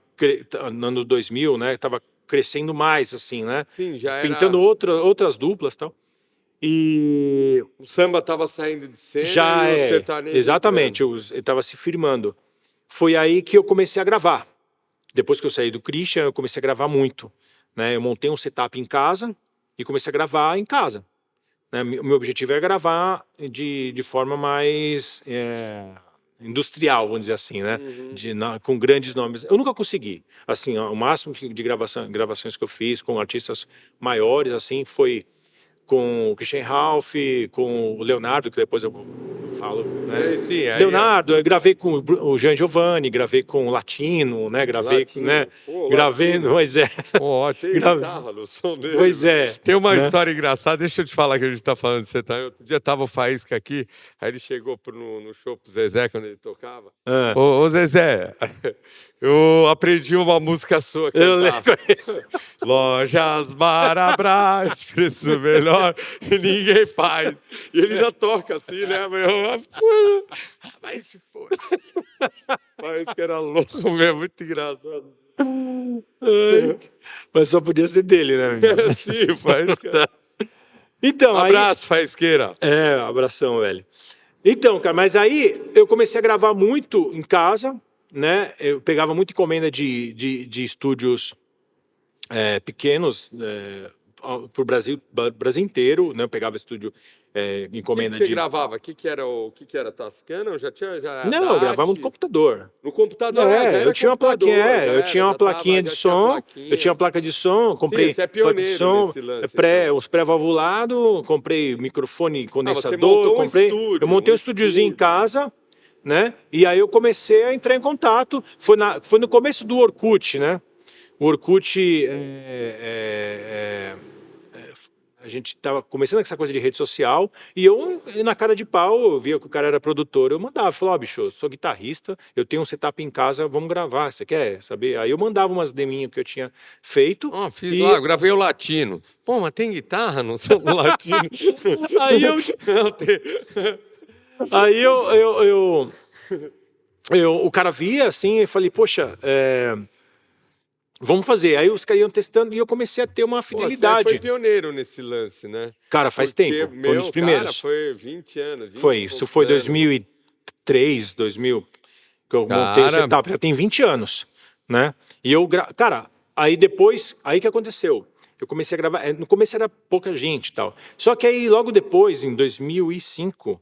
no ano 2000, né? Estava crescendo mais, assim, né? Sim, já era... Pintando outras duplas e tal. E... O samba estava saindo de cena e o sertanejo... Exatamente, ele estava se firmando. Foi aí que eu comecei a gravar. Depois que eu saí do Christian, eu comecei a gravar muito, né? Eu montei um setup em casa e comecei a gravar em casa. O meu objetivo é gravar de forma mais industrial, vamos dizer assim, né? Uhum. Com grandes nomes. Eu nunca consegui. Assim, o máximo de gravações que eu fiz com artistas maiores, assim, foi com o Christian Ralph, com o Leonardo, que depois eu falo, né? Sim, Leonardo, eu gravei com o Jean Giovanni, gravei com o Latino, né? Gravei, Latino. né? Pô, gravei, Latino. pois é. Tem guitarra no som dele. Pois é. Tem uma né? história engraçada, deixa eu te falar que a gente tá falando de sertanejo. Outro dia tava o Faísca aqui, aí ele chegou no show pro Zezé, quando ele tocava. Ô Zezé, eu aprendi uma música sua que eu lembro. Lojas Marabras, preço melhor, e ninguém faz. E ele já toca assim, né? Mas se for. Mas que era louco mesmo, muito engraçado. Mas só podia ser dele, né? Sim, Faísca. Então, abraço, Faísqueira. Abração, velho. Então, cara, mas aí eu comecei a gravar muito em casa, né? Eu pegava muita encomenda de estúdios pequenos pro Brasil inteiro, né? Eu pegava estúdio, encomenda que você gravava? O que era Tascana? Eu já tinha Não, eu gravava no computador. No computador, eu tinha uma plaquinha, eu tinha uma plaquinha de som, eu tinha uma placa de som, comprei placa de som, os pré-valvulado, comprei microfone condensador, eu montei um estúdiozinho em casa, né? E aí eu comecei a entrar em contato, foi no começo do Orkut, né? O Orkut, a gente estava começando com essa coisa de rede social, e eu, na cara de pau, eu via que o cara era produtor, eu mandava, falava, bicho, eu sou guitarrista, eu tenho um setup em casa, vamos gravar, você quer saber? Aí eu mandava umas deminhas que eu tinha feito. Fiz lá, eu gravei o Latino. Pô, mas tem guitarra no som do Latino? O cara via assim, e falei, poxa, vamos fazer. Aí os caras iam testando e eu comecei a ter uma fidelidade. Você foi pioneiro nesse lance, né? Cara, faz tempo. Foi um dos primeiros. Cara, foi 20 anos. Isso foi 2003, 2000, que eu montei o setup. Já tem 20 anos, né? E cara, aí depois, aí que aconteceu? Eu comecei a gravar, no começo era pouca gente e tal. Só que aí logo depois, em 2005,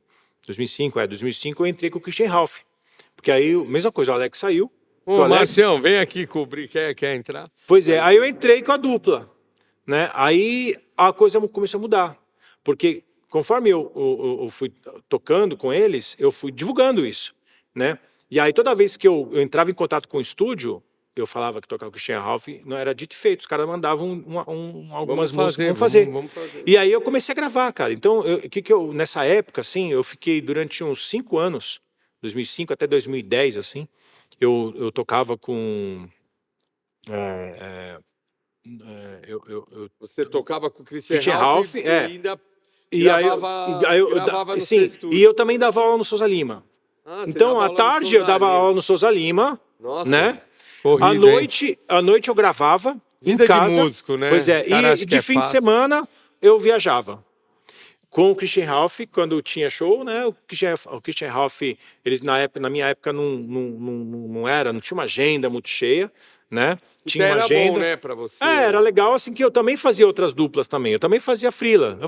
eu entrei com o Christian Ralph. Porque aí, mesma coisa, o Alex saiu. Marcião, vem aqui cobrir, quer entrar? Pois é, aí eu entrei com a dupla, né? Aí a coisa começou a mudar, porque conforme eu fui tocando com eles, eu fui divulgando isso, né? E aí toda vez que eu entrava em contato com o estúdio, eu falava que tocava com o Christian Ralph, não era dito e feito, os caras mandavam algumas músicas, vamos fazer. E aí eu comecei a gravar, cara. Então, nessa época, assim, eu fiquei durante uns 5 anos, 2005 até 2010, assim, eu tocava com... Você tocava com o Christian Ralph e ainda E aí, gravava no sim, seu estúdio. e eu também dava aula no Souza Lima. Ah, você Então, dava à aula no tarde Souza eu dava Lima. aula no Souza Lima, Nossa, né? corrido, hein? À noite eu gravava Vida em casa. de músico, né? Pois é, O cara acha e que de é fim de fácil. semana eu viajava. Com o Christian Ralph, quando tinha show, né? O Christian Ralph, ele na minha época não tinha uma agenda muito cheia, né? Tinha Até uma era agenda. bom, né, pra você. Era legal, assim, que eu também fazia outras duplas também. Eu também fazia freela.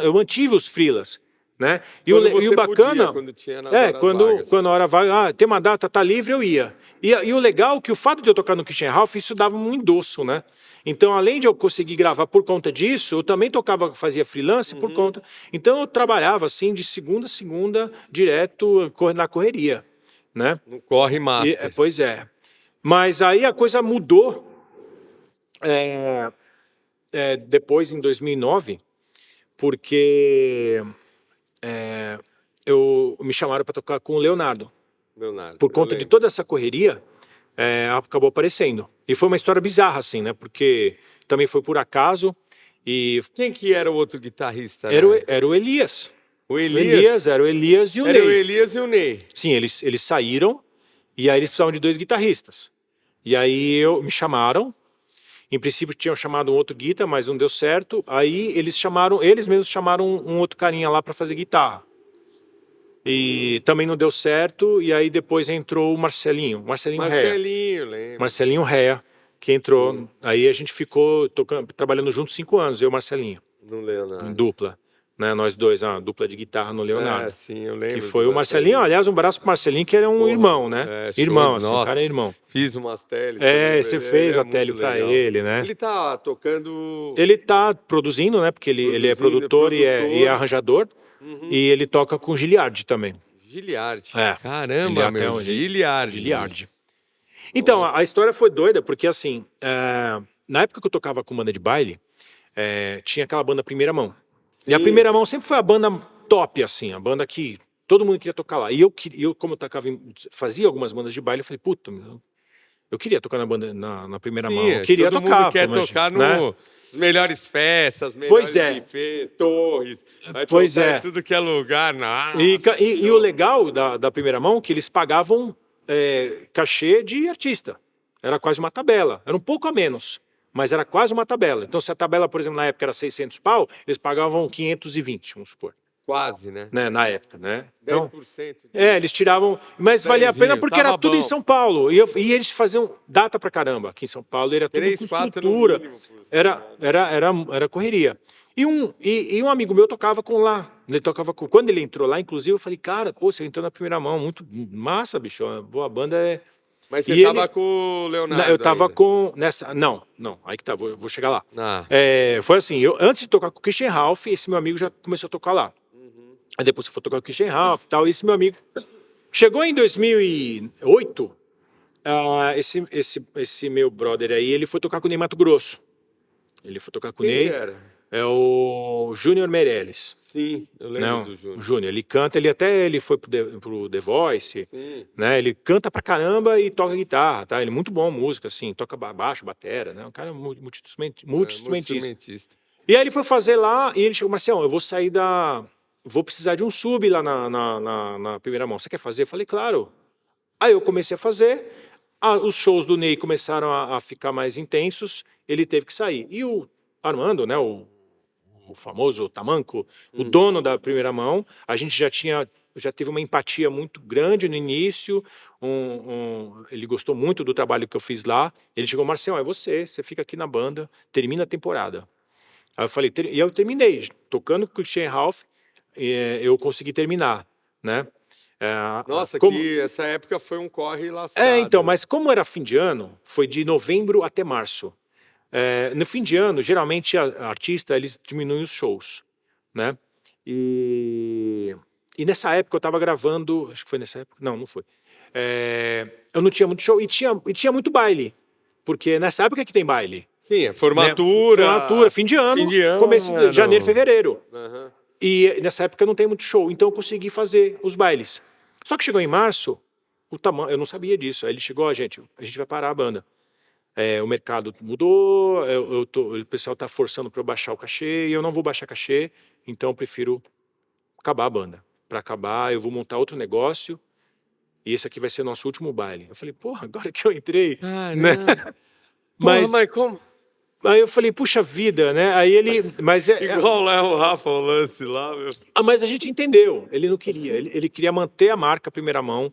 Eu mantive os freelas, né? Quando E você o bacana... podia, quando tinha nas horas vagas. quando a hora vaga... tem uma data, tá livre, eu ia. E o legal é que o fato de eu tocar no Christian Ralph, isso dava um endosso, né? Então, além de eu conseguir gravar por conta disso, eu também fazia freelance por conta... Então, eu trabalhava, assim, de segunda a segunda, direto na correria, né? No corre master. Pois é. Mas aí a coisa mudou depois, em 2009, porque me chamaram para tocar com o Leonardo. Leonardo, Por conta de toda essa correria, acabou aparecendo. E foi uma história bizarra, assim, né? Porque também foi por acaso. E Quem que era o outro guitarrista? era o Elias. O Elias? Era o Elias e o Era Ney. o Elias e o Ney. Sim, eles saíram e aí eles precisavam de 2 guitarristas. E aí me chamaram. Em princípio tinham chamado um outro guitarrista, mas não deu certo. Aí eles mesmos chamaram um outro carinha lá para fazer guitarra. E também não deu certo. E aí depois entrou o Marcelinho Rea. Lembro. Marcelinho Rea, que entrou. Aí a gente ficou trabalhando juntos 5 anos, eu e o Marcelinho. No Leonardo. Em dupla. Né, nós dois, uma dupla de guitarra no Leonardo. Sim, eu lembro. Que foi o Marcelinho. Aliás, um abraço pro Marcelinho, que era um irmão, né? Irmão, assim, o cara é irmão. Fiz umas teles. Você fez a tele pra ele, né? Ele tá tocando... Ele tá produzindo, né? Porque ele é produtor e é arranjador. E ele toca com Giliardi também. Giliardi. É. Caramba, meu. Giliardi. Então, a história foi doida, porque assim, na época que eu tocava com banda de baile, tinha aquela banda Primeira Mão. E a Primeira Mão sempre foi a banda top, assim, a banda que todo mundo queria tocar lá. E eu como eu fazia algumas bandas de baile, eu falei, puta, eu queria tocar na Primeira Mão. Eu queria todo tocar. Mundo quer tocar nas melhores festas, melhores buffets, torres. Pois é. Tudo que é lugar. Nossa, e o legal da Primeira Mão é que eles pagavam cachê de artista. Era quase uma tabela. Era um pouco a menos. Mas era quase uma tabela. Então, se a tabela, por exemplo, na época era 600 pau, eles pagavam 520, vamos supor. Quase, né? Na época, né? Então, 10%. eles tiravam... Mas valia a pena porque era tudo em São Paulo. E eles faziam data pra caramba. Aqui em São Paulo era tudo 3, com 4 estrutura. No mínimo, Era correria. E um amigo meu tocava com lá. Quando ele entrou lá, inclusive, eu falei, cara, pô, você entrou na Primeira Mão. Muito massa, bicho. Boa banda é... Mas você tava com o Leonardo? Eu tava ainda. com... Não. Aí que tá, vou chegar lá. Foi assim, antes de tocar com o Christian Ralph, esse meu amigo já começou a tocar lá. Aí depois eu fui tocar com o Christian Ralph e tal, e esse meu amigo... Chegou em 2008, esse meu brother aí, ele foi tocar com o Ney Matogrosso. Ele foi tocar com o Ney. Quem era? É o Júnior Meirelles. Sim, eu lembro do Júnior. O Júnior, ele canta, ele foi pro The Voice, Sim. né? Ele canta pra caramba e toca guitarra, tá? Ele é muito bom música, assim, toca baixo, batera, né? Um cara multi-instrumentista. E aí ele foi fazer lá e ele chegou, Marcião, eu vou sair vou precisar de um sub lá na Primeira Mão. Você quer fazer? Eu falei, claro. Aí eu comecei a fazer, os shows do Ney começaram a ficar mais intensos, ele teve que sair. E o Armando, né, o famoso Tamanco, o dono da Primeira Mão, a gente já teve uma empatia muito grande no início, ele gostou muito do trabalho que eu fiz lá, ele chegou, Marcião, é você fica aqui na banda, termina a temporada. Aí eu falei, e eu terminei, tocando com o Christian Ralph, eu consegui terminar, né? Nossa, essa época foi um corre lascado. Então, mas como era fim de ano, foi de novembro até março. No fim de ano, geralmente, artista, eles diminuem os shows, né? E nessa época eu estava gravando, acho que foi nessa época, não foi. Eu não tinha muito show, e tinha muito baile, porque nessa época que tem baile. Sim, formatura. Né? Formatura, fim de ano, começo de janeiro, fevereiro. Uhum. E nessa época não tem muito show, então eu consegui fazer os bailes. Só que chegou em março, eu não sabia disso. Aí ele chegou, a gente vai parar a banda. O mercado mudou, o pessoal está forçando para eu baixar o cachê, e eu não vou baixar cachê, então eu prefiro acabar a banda. Para acabar, eu vou montar outro negócio e esse aqui vai ser o nosso último baile. Eu falei, porra, agora que eu entrei, né? Porra, mas como? Aí eu falei, puxa vida, né? Aí ele... Igual lá o Rafa, o lance lá, meu. Mas a gente entendeu. Ele não queria. Ele queria manter a marca primeira mão.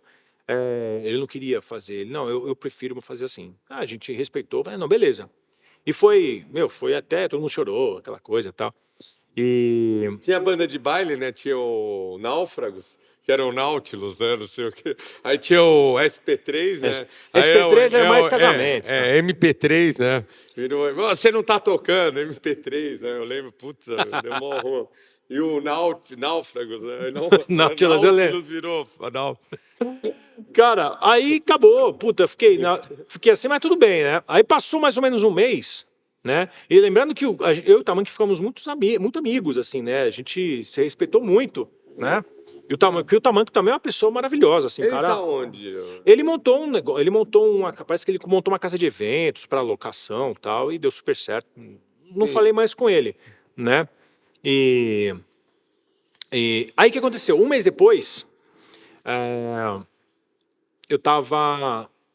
Ele não queria fazer. Ele, não, eu prefiro fazer assim. A gente respeitou. Falei, não, beleza. E foi até... Todo mundo chorou, aquela coisa e tal. E... Tinha a banda de baile, né? Tinha o Náufragos, que era o Nautilus, né? Não sei o quê. Aí tinha o SP3, né? SP3 era mais casamento. MP3, né? Virou, você não tá tocando, MP3, né? Eu lembro, putz, deu mó ruim. E o Náufragos, né? Nautilus virou... Cara, aí acabou. Puta, fiquei assim, mas tudo bem, né? Aí passou mais ou menos um mês, né? E lembrando que eu e o Tamanho ficamos muito amigos, assim, né? A gente se respeitou muito, né? E o Tamanho também é uma pessoa maravilhosa, assim, ele cara. Tá onde? Ele montou um negócio, parece que ele montou uma casa de eventos para locação e tal, e deu super certo. Não falei mais com ele, né? E aí o que aconteceu? Um mês depois, eu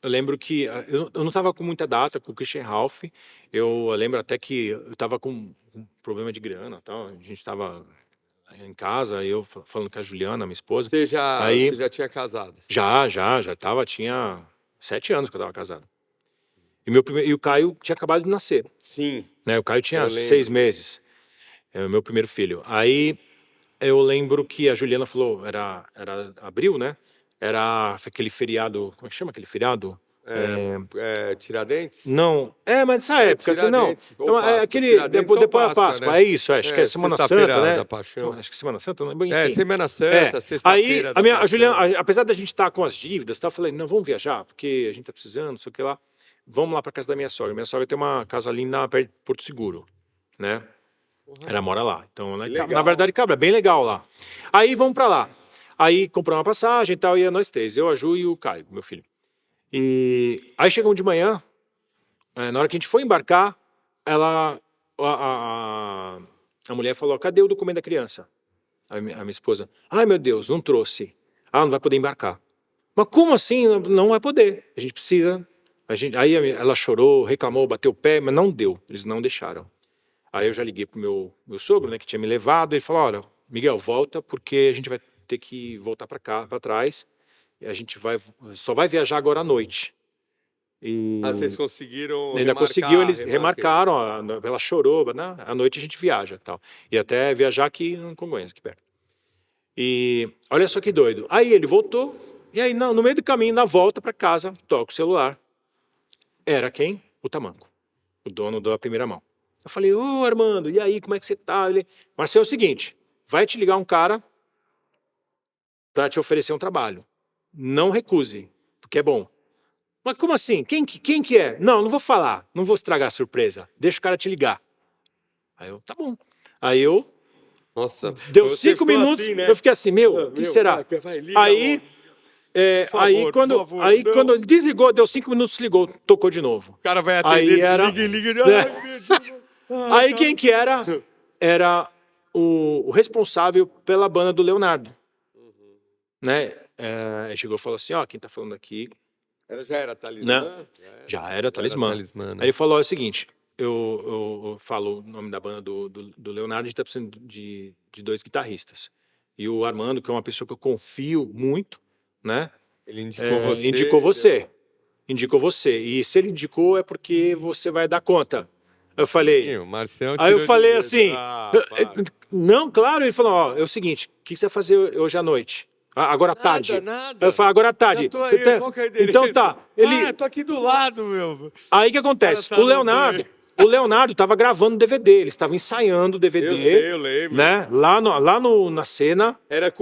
lembro que eu não estava com muita data com o Christian Ralph. Eu lembro até que eu estava com um problema de grana, tal. A gente estava em casa, eu falando com a Juliana, minha esposa. Você já tinha casado? Já tava, tinha 7 anos que eu estava casado. E o Caio tinha acabado de nascer. Sim. Né? O Caio tinha 6 meses. É o meu primeiro filho. Aí eu lembro que a Juliana falou, era abril, né? Era aquele feriado, como é que chama aquele feriado? Tiradentes? Não, mas nessa época, assim, não. Aquele, depois da Páscoa, né? é isso, acho que é Semana Santa, né? Da Paixão. Acho que Semana Santa, não enfim. Semana Santa, sexta-feira. Aí, a Juliana, apesar da gente estar com as dívidas, eu falei, não, vamos viajar, porque a gente tá precisando, não sei o que lá. Vamos lá pra casa da minha sogra. Minha sogra tem uma casa ali perto de Porto Seguro, né? Ela mora lá. Então, na verdade, cabra, é bem legal lá. Aí, vamos pra lá. Aí, compramos uma passagem e tal, e nós 3, eu, a Ju e o Caio, meu filho. E aí chegamos de manhã, na hora que a gente foi embarcar, a mulher falou, cadê o documento da criança? A minha esposa, ai meu Deus, não trouxe. Não vai poder embarcar. Mas como assim? Não vai poder. A gente precisa. Aí ela chorou, reclamou, bateu o pé, mas não deu. Eles não deixaram. Aí eu já liguei pro meu sogro, né, que tinha me levado, e ele falou, olha, Miguel, volta, porque a gente vai ter que voltar para trás. E a gente só vai viajar agora à noite. E vocês conseguiram ainda conseguiu, eles remarcaram, ela chorou, né? À noite a gente viaja tal. E até viajar aqui em Congonhas, aqui perto. E olha só que doido. Aí ele voltou, e aí no meio do caminho, na volta para casa, toca o celular. Era quem? O Tamanco, o dono da primeira mão. Eu falei, ô Armando, e aí, como é que você tá? Ele, Marcelo, é o seguinte, vai te ligar um cara para te oferecer um trabalho. Não recuse, porque é bom. Mas como assim? Quem que é? Não vou falar, não vou estragar a surpresa. Deixa o cara te ligar. Aí eu, tá bom. Aí eu... Nossa, deu 5 minutos, assim, né? Eu fiquei assim, o que será? Aí, quando ele desligou, deu 5 minutos, ligou, tocou de novo. O cara vai atender, liga. Aí quem que era? Era o responsável pela banda do Leonardo. Né? Chegou e falou assim, quem tá falando aqui... Já era Talismã? Né? Já era Talismã. Né? Aí ele falou, é o seguinte, eu falo o nome da banda do Leonardo, a gente tá precisando de 2 guitarristas. E o Armando, que é uma pessoa que eu confio muito, né? Ele indicou você. Indicou você. E se ele indicou é porque você vai dar conta. Eu falei... Aí eu falei assim... não, claro. Ele falou, é o seguinte, o que você vai fazer hoje à noite? Agora à tarde. Nada. Eu falei, agora à tarde. Qual que é o endereço? Então tá. tô aqui do lado, meu. Aí o que acontece? O Leonardo estava gravando DVD, ele estava ensaiando o DVD. Eu lembro. Né? Lá na cena. Era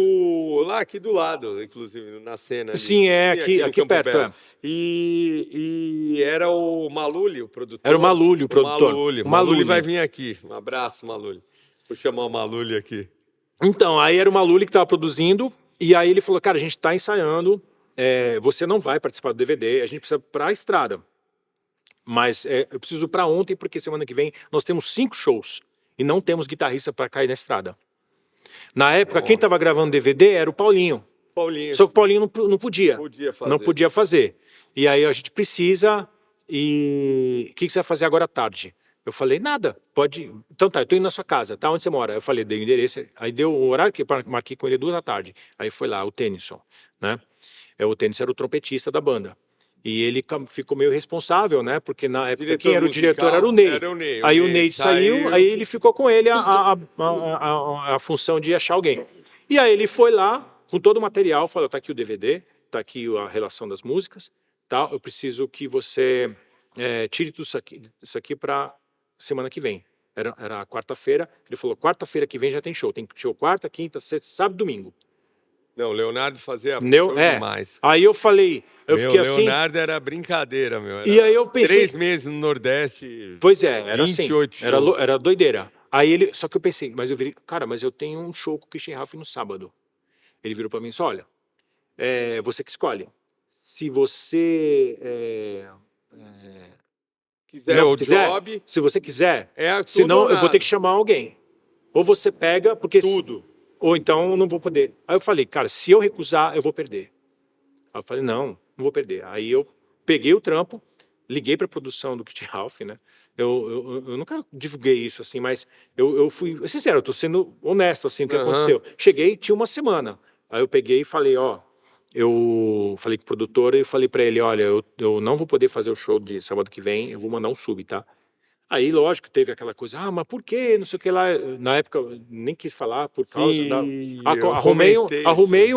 lá aqui do lado, inclusive, na cena. Sim, aqui perto. E era o Maluli, o produtor. Era o Maluli, o produtor. O Maluli vai vir aqui. Um abraço, Maluli. Vou chamar o Maluli aqui. Então, aí era o Maluli que estava produzindo. E aí ele falou, cara, a gente está ensaiando, você não vai participar do DVD, a gente precisa para a estrada. Mas eu preciso para ontem, porque semana que vem nós temos 5 shows e não temos guitarrista para cair na estrada. Na época, quem estava gravando DVD era o Paulinho. Paulinho. Só que o Paulinho não podia. fazer. Não podia fazer. E aí a gente precisa... E o que você vai fazer agora à tarde? Eu falei, nada, pode... Então tá, eu tô indo na sua casa, tá? Onde você mora? Eu falei, dei o endereço. Aí deu o horário que eu marquei com ele 2 da tarde. Aí foi lá, o Tennyson, né? O Tennyson era o trompetista da banda. E ele ficou meio responsável, né? Porque na época quem era o diretor era o Ney. Aí o Ney saiu, aí ele ficou com ele a função de achar alguém. E aí ele foi lá, com todo o material, falou, tá aqui o DVD, tá aqui a relação das músicas, tá? Eu preciso que você tire tudo isso aqui para semana que vem. Era quarta-feira, ele falou, quarta-feira que vem já tem show. Tem show quarta, quinta, sexta, sábado e domingo. Não, o Leonardo fazia show demais. Aí eu falei, fiquei assim... Leonardo era brincadeira, meu. E aí eu pensei... 3 meses no Nordeste. Pois é, era 28 assim. Era doideira. Aí ele... Só que eu pensei, cara, mas eu tenho um show com o Christian Ralph no sábado. Ele virou pra mim e disse, olha, você que escolhe. Se você... quiser o job... Se você quiser, senão eu vou ter que chamar alguém. Ou você pega, porque... Tudo. Ou então eu não vou poder. Aí eu falei, cara, se eu recusar, eu vou perder. Aí eu falei, não vou perder. Aí eu peguei o trampo, liguei para a produção do Christian Ralph, né? Eu nunca divulguei isso, assim, mas eu fui sincero, eu tô sendo honesto, assim, o que aconteceu. Cheguei, tinha uma semana. Aí eu peguei e falei, eu falei com o produtor e falei para ele, olha, eu não vou poder fazer o show de sábado que vem, eu vou mandar um sub, tá? Aí, lógico, teve aquela coisa, mas por quê? Não sei o que lá. Na época, eu nem quis falar por causa da... Arrumei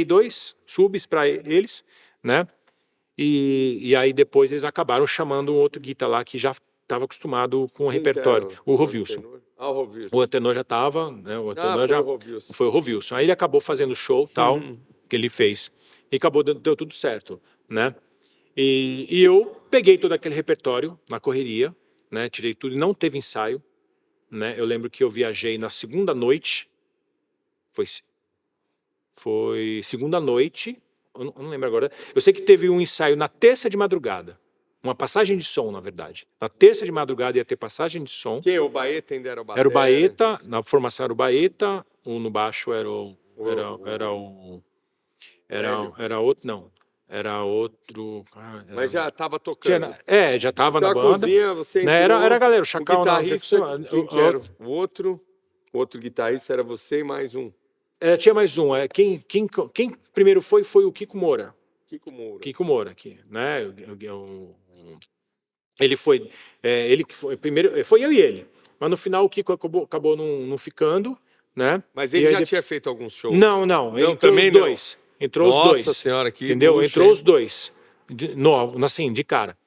2 subs para eles, né? E aí depois eles acabaram chamando um outro guitarra lá que já estava acostumado com o repertório, o Rovilson. O Rovilson. O Antenor já estava, né? Foi o Rovilson. Aí ele acabou fazendo o show, tal, que ele fez. E acabou, deu tudo certo, né? E eu peguei todo aquele repertório na correria, né, tirei tudo, não teve ensaio, né, eu lembro que eu viajei na segunda noite, foi segunda noite, eu não lembro agora, eu sei que teve um ensaio na terça de madrugada, uma passagem de som, na verdade, na terça de madrugada ia ter passagem de som. Quem? O Baeta ainda era o batera? Era o Baeta, na formação era o Baeta, no baixo era outro, não. Era outro... Mas já estava tocando. Já estava na banda. Cozinha, você entrou, era a galera, o Chacal... O guitarrista, quem que era? O outro guitarrista era você e mais um. Tinha mais um. Quem primeiro foi o Kiko Moura. Kiko Moura, né? Ele foi... ele que foi primeiro... Foi eu e ele. Mas no final o Kiko acabou não ficando, né? Mas ele já tinha feito alguns shows? Não. Também os dois. Entrou os dois. Nossa senhora, que entendeu? Bucha, entrou os dois. Novo, assim, de cara.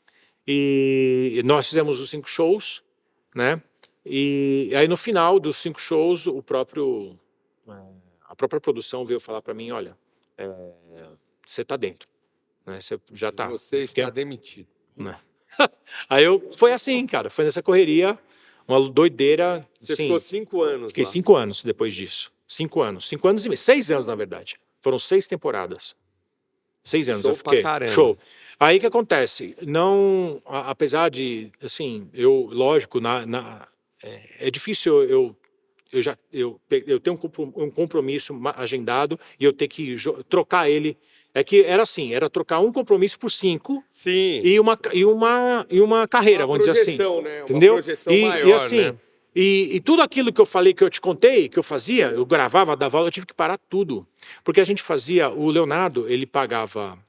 E nós fizemos os 5 shows, né? E aí no final dos 5 shows, a própria produção veio falar para mim, olha, você tá dentro. Né? Você já tá. Você está demitido. Né? Aí foi assim, cara. Foi nessa correria, uma doideira. Você ficou 5 anos Fiquei lá. 5 anos depois disso. 5 anos. 5 anos e meio. 6 anos, na verdade. Foram 6 temporadas. 6 anos Show eu fiquei. Pra caramba. Show. Aí o que acontece? Não, apesar de, assim, lógico, é difícil eu tenho um compromisso agendado e eu ter que trocar ele. É que era assim, era trocar um compromisso por 5. Sim. E uma carreira, vamos dizer assim. Né? Entendeu? Uma projeção maior, e assim, né? E tudo aquilo que eu falei, que eu te contei, que eu fazia, eu gravava, dava aula, eu tive que parar tudo. Porque a gente fazia, o Leonardo, ele pagava...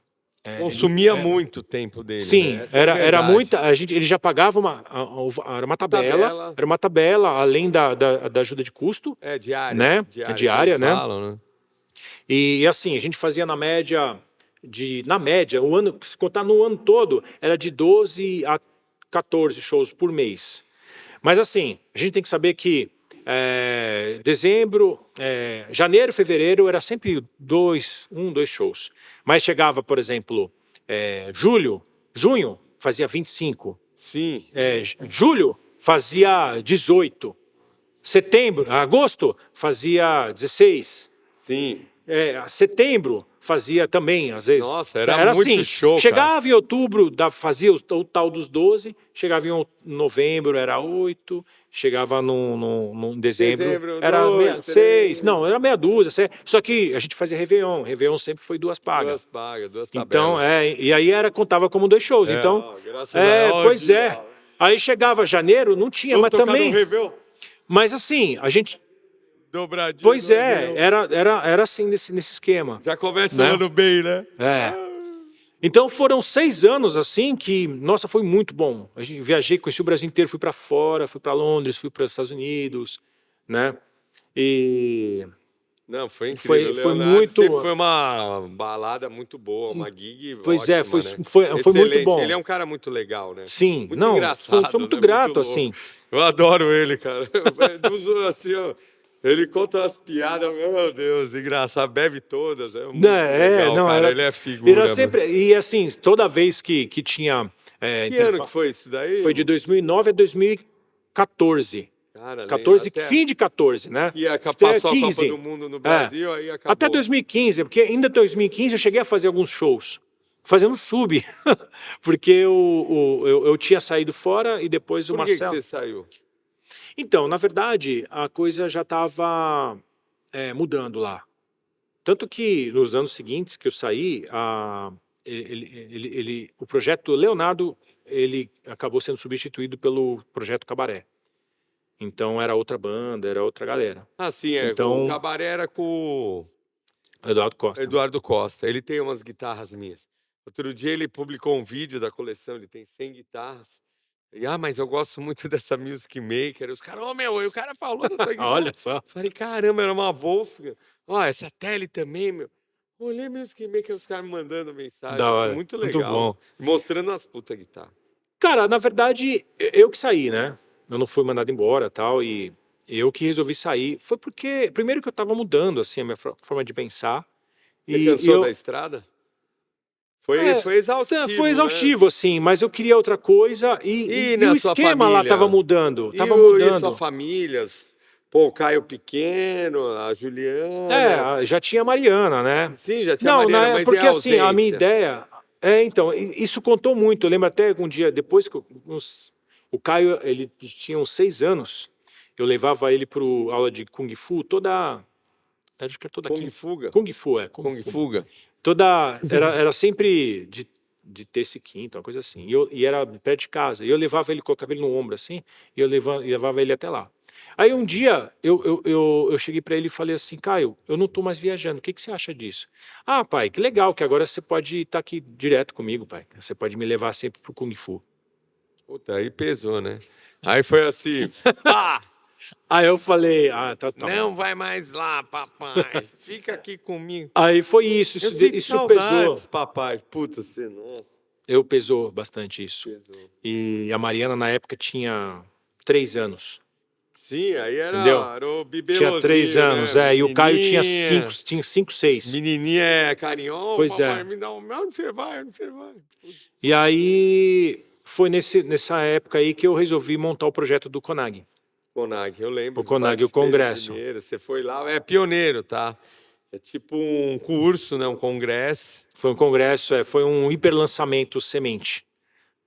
Consumia muito tempo dele. Sim, né? era muita... ele já pagava era uma tabela, além da ajuda de custo. Diária. Né? Diária, né? Falam, né? E assim, a gente fazia na média, o ano, se contar no ano todo, era de 12 a 14 shows por mês. Mas assim, a gente tem que saber que dezembro, janeiro, fevereiro era sempre 2 shows. Mas chegava, por exemplo, junho fazia 25. Sim. Julho fazia 18. Agosto fazia 16. Sim. Setembro fazia também, às vezes. Nossa, era muito assim, show, chegava em outubro, fazia o tal dos 12, chegava em novembro, era 8, chegava em dezembro, era 6, não, era meia dúzia. Só que a gente fazia Réveillon. Réveillon sempre foi 2 pagas. 2 pagas, 2 tabelas. Então, e aí contava como 2 shows. Então, graças a Deus. pois é. Aí chegava janeiro, não tinha, mas também... Mas assim, a gente... Dobradinho. Pois era assim nesse esquema. Já começa o ano bem, né? Então foram 6 anos assim que, nossa, foi muito bom. A gente viajei, conheci o Brasil inteiro, fui para fora, fui para Londres, fui para os Estados Unidos, né? E não, foi incrível. Foi muito. Sempre foi uma balada muito boa, uma gig. Pois ótima, foi muito bom. Ele é um cara muito legal, né? Sim, muito engraçado. Sou muito grato, assim. Eu adoro ele, cara. Assim, ó. Ele conta umas piadas, meu Deus, engraçado, bebe todas. É muito legal, cara. Ele é figura. Era sempre, e assim, toda vez que tinha... que ano que foi isso daí? Foi de 2009 a 2014. Cara, 14, fim de 14, né? Que passou a Copa do Mundo no Brasil, aí acabou. Até 2015, porque ainda em 2015 eu cheguei a fazer alguns shows. Fazendo sub. Porque eu tinha saído fora e depois o Marcelo... Por que você saiu? Então, na verdade, a coisa já estava mudando lá. Tanto que nos anos seguintes que eu saí, o projeto Leonardo ele acabou sendo substituído pelo projeto Cabaré. Então era outra banda, era outra galera. Ah, sim, então, o Cabaré era com o Eduardo Costa. Ele tem umas guitarras minhas. Outro dia ele publicou um vídeo da coleção, ele tem 100 guitarras. Mas eu gosto muito dessa Music Maker. Os caras, o cara falou da tua guitarra. Olha só. Falei, caramba, era uma Wolfgang. Essa Tele também, meu. Olhei Music Maker, os caras me mandando mensagem. Da hora. Muito legal. Muito bom. Mostrando as putas guitarras. Cara, na verdade, eu que saí, né? Eu não fui mandado embora e tal, e eu que resolvi sair. Foi porque, primeiro que eu tava mudando, assim, a minha forma de pensar. Você cansou da estrada? Foi exaustivo. Foi exaustivo, assim, mas eu queria outra coisa e o esquema lá tava mudando. E sua família? Pô, o Caio pequeno, a Juliana. Já tinha a Mariana, né? Sim, já tinha a Mariana, mas porque assim, a minha ideia... então, isso contou muito. Eu lembro até um dia, depois que o Caio, ele tinha uns 6 anos, eu levava ele para aula de Kung Fu acho que era toda Kung Fuga? Kung Fu, Kung Fuga. Era sempre de terça e quinta, uma coisa assim. E era perto de casa. E eu levava ele, colocava ele no ombro assim, e eu levava ele até lá. Aí um dia eu cheguei para ele e falei assim, Caio, eu não estou mais viajando, o que você acha disso? Ah, pai, que legal, que agora você pode estar aqui direto comigo, pai. Você pode me levar sempre pro Kung Fu. Puta, aí pesou, né? Aí foi assim, pá! Aí eu falei, tá. Não vai mais lá, papai. Fica aqui comigo. Aí foi isso saudades, pesou. papai. Puta, nossa. Pesou bastante isso. Pesou. E a Mariana na época tinha 3 anos. Sim, aí era o bibelozinho. Tinha 3 anos, né? E o Caio tinha 5, 6. Menininha carinhosa. Pois papai, me dá onde você vai? E aí foi nessa época aí que eu resolvi montar o projeto do CONAG. CONAG, eu lembro. O CONAG, o congresso. Você foi lá, é pioneiro, tá? É tipo um curso, né? Um congresso. Foi um congresso, foi um hiperlançamento semente,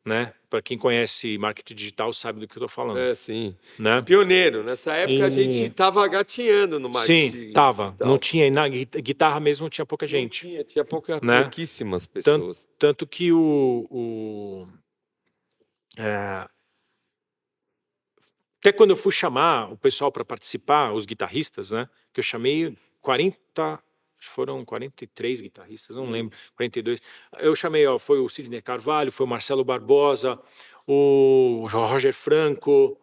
né? Para quem conhece marketing digital sabe do que eu tô falando. Sim. Né? Pioneiro. Nessa época a gente tava gatinhando no marketing. Sim, tava. Digital. Não tinha, na guitarra mesmo tinha pouca gente. Tinha pouquíssimas pessoas. Tanto que até quando eu fui chamar o pessoal para participar, os guitarristas, né? Que eu chamei 43 guitarristas, não lembro, 42. Eu chamei, foi o Sidney Carvalho, foi o Marcelo Barbosa, o Roger Franco,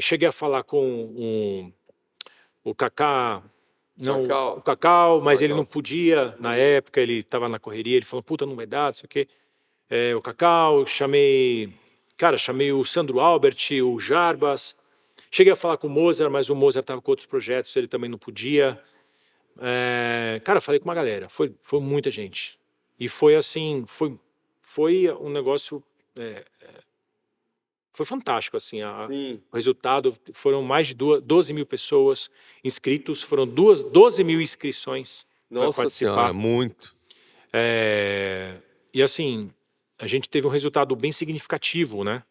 cheguei a falar com o Kaká, o Cacau, mas ele não podia, na época, ele estava na correria, ele falou, puta, não vai dar, não sei o quê. O Cacau, chamei o Sandro Albert, o Jarbas, cheguei a falar com o Mozart, mas o Mozart estava com outros projetos, ele também não podia. Falei com uma galera, foi muita gente. E foi assim, foi um negócio, foi fantástico, assim, o resultado, foram mais de 12 mil pessoas inscritos, foram 12 mil inscrições Nossa participar. Senhora, muito. E assim, a gente teve um resultado bem significativo, né?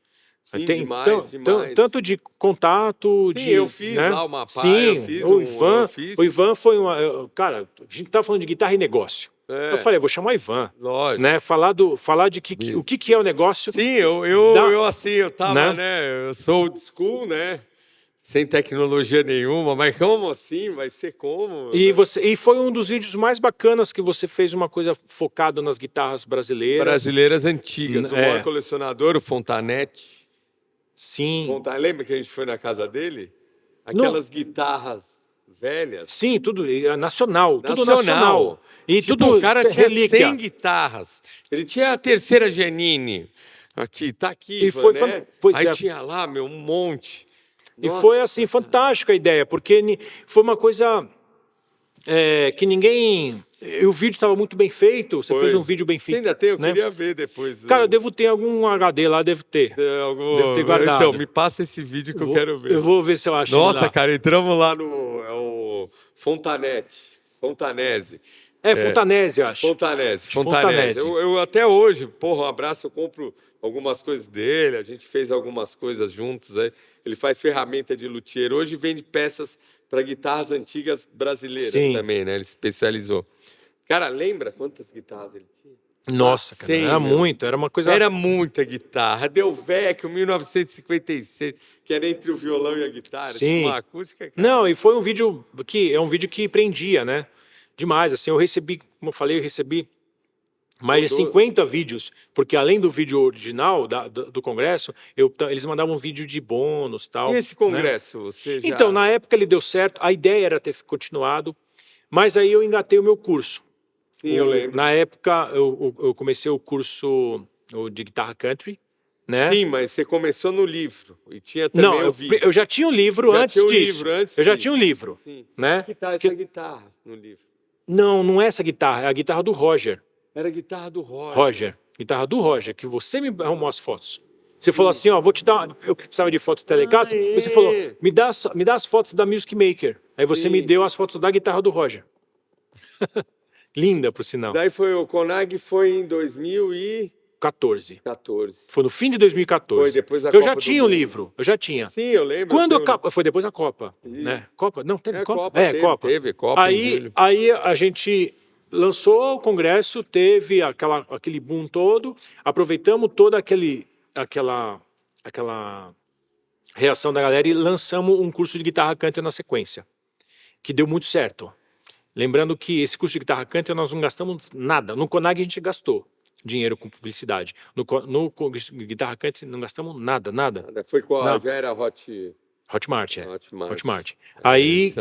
Sim, Tem, demais, demais. tanto de contato, Sim, de... eu fiz né? lá uma Sim, eu fiz o um, Ivan, eu fiz. o Ivan foi uma... Cara, a gente tá falando de guitarra e negócio. É. Eu falei, vou chamar o Ivan. Lógico. Né? Falar de o que é o negócio. Sim, eu tava, né? Eu sou old school, né? Sem tecnologia nenhuma, mas como assim? Vai ser como? E foi um dos vídeos mais bacanas que você fez uma coisa focada nas guitarras brasileiras. Brasileiras antigas. O maior colecionador, o Fontanetti. Sim. Lembra que a gente foi na casa dele? Aquelas guitarras velhas. Sim, tudo nacional. Tudo nacional. E tipo, tudo o cara tinha relíquia. 100 guitarras. Ele tinha a terceira Genini. Aqui, tá aqui, E foi, né? Aí tinha lá, meu, um monte. Nossa. E foi, assim, fantástica a ideia, porque foi uma coisa que ninguém... O vídeo estava muito bem feito, você fez um vídeo bem feito. Você ainda tem? Eu queria ver depois. Cara, eu devo ter algum HD lá, devo ter. Devo ter guardado. Então, me passa esse vídeo que eu quero ver. Eu vou ver se eu acho. Nossa, cara, entramos lá no Fontanese. Fontanese, acho. Fontanese. Eu até hoje, porra, um abraço, eu compro algumas coisas dele, a gente fez algumas coisas juntos. Aí. Ele faz ferramenta de luthier. Hoje vende peças para guitarras antigas brasileiras também, né? Ele se especializou. Cara, lembra quantas guitarras ele tinha? Nossa, cara, era muito, era uma coisa... Era muita guitarra. Delvecchio, 1956, que era entre o violão e a guitarra. Sim. Tinha uma acústica. Cara. Não, e foi um vídeo que prendia, né? Demais, assim, eu recebi, como eu falei, mais de 50 vídeos, porque além do vídeo original do congresso, eles mandavam um vídeo de bônus e tal. E esse congresso, você já... Então, na época ele deu certo, a ideia era ter continuado, mas aí eu engatei o meu curso. Sim, eu lembro. Na época, eu comecei o curso de guitarra country, né? Sim, mas você começou no livro e tinha também o vídeo. Eu já tinha um livro antes disso. Eu já tinha um livro. Sim. Né? Que tal essa guitarra no livro? Não é essa guitarra, é a guitarra do Roger. Era a guitarra do Roger. Guitarra do Roger, que você me arrumou as fotos. Você falou assim, ó, vou te dar... Eu precisava de foto de telecast. Você falou, me dá as fotos da Music Maker. Aí você me deu as fotos da guitarra do Roger. Linda, por sinal. Daí o Conag foi em 2014. Foi no fim de 2014. Foi depois da Copa. Eu já tinha o livro, eu já tinha. Sim, eu lembro. Foi depois da Copa, né? Copa? Não, teve Copa? Copa. Teve Copa. Aí a gente lançou o congresso, teve aquele boom todo, aproveitamos toda aquela reação da galera e lançamos um curso de guitarra country na sequência, que deu muito certo. Lembrando que esse curso de guitarra country nós não gastamos nada. No Conag a gente gastou dinheiro com publicidade. No guitarra country não gastamos nada. Foi qual? Já era Hotmart. Aí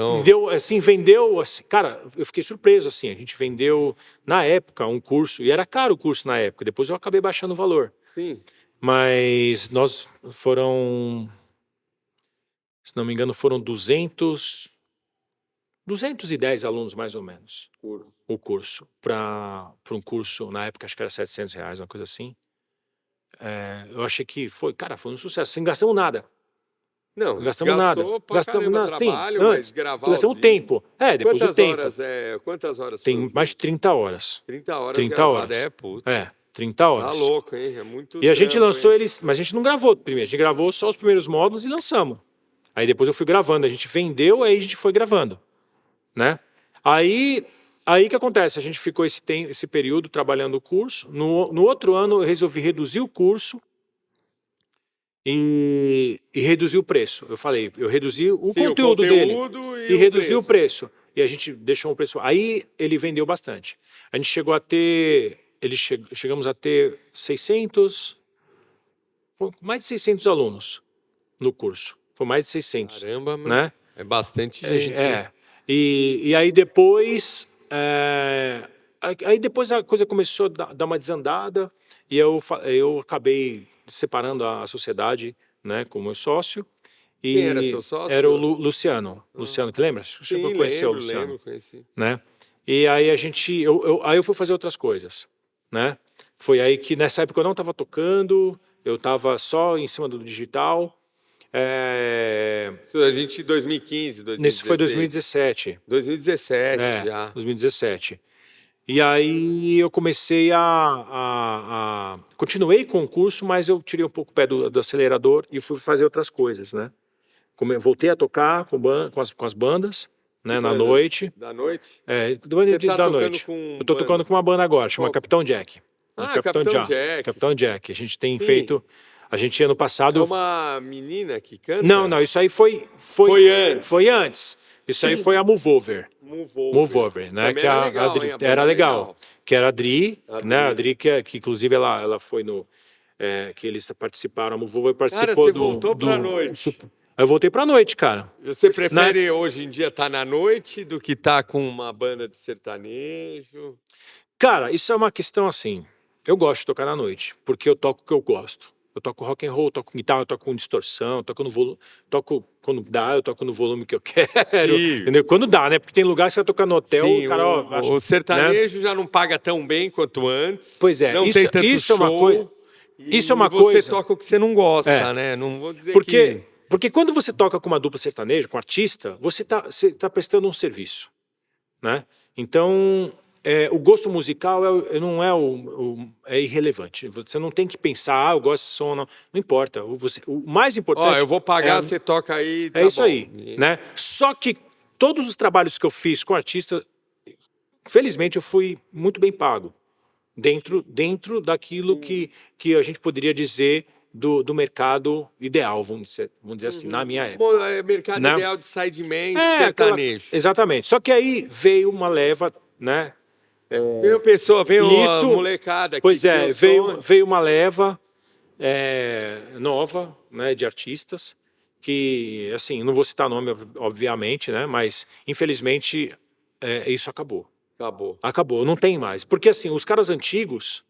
vendeu, assim, cara, eu fiquei surpreso, assim, a gente vendeu, na época, um curso, e era caro o curso na época, depois eu acabei baixando o valor. Sim. Mas foram, se não me engano, foram 210 alunos, mais ou menos, o curso, para um curso, na época, acho que era R$700, uma coisa assim. Eu achei que foi um sucesso, sem gastamos nada. Não, gastamos nada. Gastamos nada. Trabalho, sim, mas gravar gastamos tempo. Depois quantas o tempo. Quantas horas? Tem mais de 30 horas. 30 horas 30 horas. 30 horas. Tá louco, hein? É muito E a gente lançou eles, mas a gente não gravou primeiro. A gente gravou só os primeiros módulos e lançamos. Aí depois eu fui gravando. A gente vendeu, aí a gente foi gravando. Né? Aí que acontece? A gente ficou esse período trabalhando o curso. No outro ano eu resolvi reduzir o curso e reduzir o preço. Eu falei, eu reduzi o conteúdo dele e reduzi o preço. E a gente deixou o preço. Aí ele vendeu bastante. A gente chegou a ter... Chegamos a ter 600... mais de 600 alunos no curso. Foi mais de 600. Caramba, né? É bastante gente. E aí depois... Aí depois a coisa começou a dar uma desandada e eu acabei separando a sociedade, né, com o meu sócio. E quem era seu sócio? Era o Luciano. Luciano, que lembra? Sim, conheceu o Luciano. Conheci. Né? E aí aí eu fui fazer outras coisas. Né? Foi aí que nessa época eu não estava tocando, eu estava só em cima do digital. Isso a gente em 2015, 2016. Nesse foi 2017. 2017 já. 2017. E aí eu comecei continuei com o curso, mas eu tirei um pouco o pé do acelerador e fui fazer outras coisas, né? Voltei a tocar com as bandas, né, na noite. Da noite? Você tá da tocando noite. com Eu tô tocando com uma banda agora, chama Capitão Jack. Capitão Jack. Capitão Jack. A gente tem feito... A gente ano passado... É uma menina que canta? Não, isso aí foi antes. Foi antes. Isso aí foi a Move Over. Move Over, né? Também Que era legal, Adri, hein? era legal. Que era a Adri, né? A Adri. Adri que inclusive ela foi no... que eles participaram, a Move Over participou Cara, você voltou pra noite. Eu voltei pra noite, cara. Você prefere hoje em dia estar na noite do que estar com uma banda de sertanejo? Cara, isso é uma questão assim. Eu gosto de tocar na noite, porque eu toco o que eu gosto. Eu toco rock and roll, eu toco com guitarra, eu toco com distorção, eu toco no volume, quando dá, eu toco no volume que eu quero, entendeu? Quando dá, né? Porque tem lugar que você vai tocar no hotel, Sim, o cara, o sertanejo, né, já não paga tão bem quanto antes. Pois é, não tem tanto show. É uma coisa. Isso é uma coisa. Você toca o que você não gosta, né? Não vou dizer porque quando você toca com uma dupla sertaneja, com um artista, você tá prestando um serviço, né? Então, o gosto musical não é irrelevante. Você não tem que pensar, eu gosto de som, não importa. O mais importante... eu vou pagar, você toca aí, tá isso bom. aí, né? Só que todos os trabalhos que eu fiz com artista, felizmente eu fui muito bem pago. Dentro daquilo que a gente poderia dizer do mercado ideal, vamos dizer assim, na minha época. Mercado ideal de sideman sertanejo. Exatamente. Só que aí veio uma leva, né? Veio a molecada aqui. Pois é, veio uma leva nova, né, de artistas que, assim, não vou citar nome, obviamente, né? Mas, infelizmente, isso acabou. Acabou, não tem mais. Porque, assim, os caras antigos,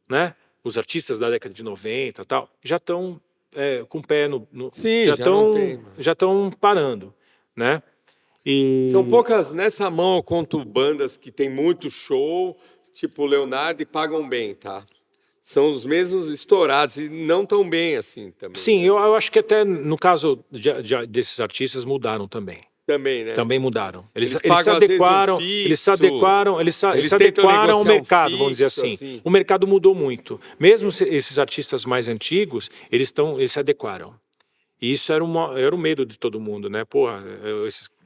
né? Os artistas da década de 90 e tal, já estão com o pé Sim, já estão parando, né? São poucas, nessa mão eu conto bandas que tem muito show, tipo o Leonardo, e pagam bem, tá? São os mesmos estourados e não tão bem assim também. Sim, né? eu acho que até no caso desses artistas mudaram também. Também, né? Também mudaram. Eles se pagam, adequaram, eles se adequaram ao mercado, vamos dizer assim. O mercado mudou muito. Mesmo esses artistas mais antigos, eles se adequaram. E isso era o medo de todo mundo, né? Porra,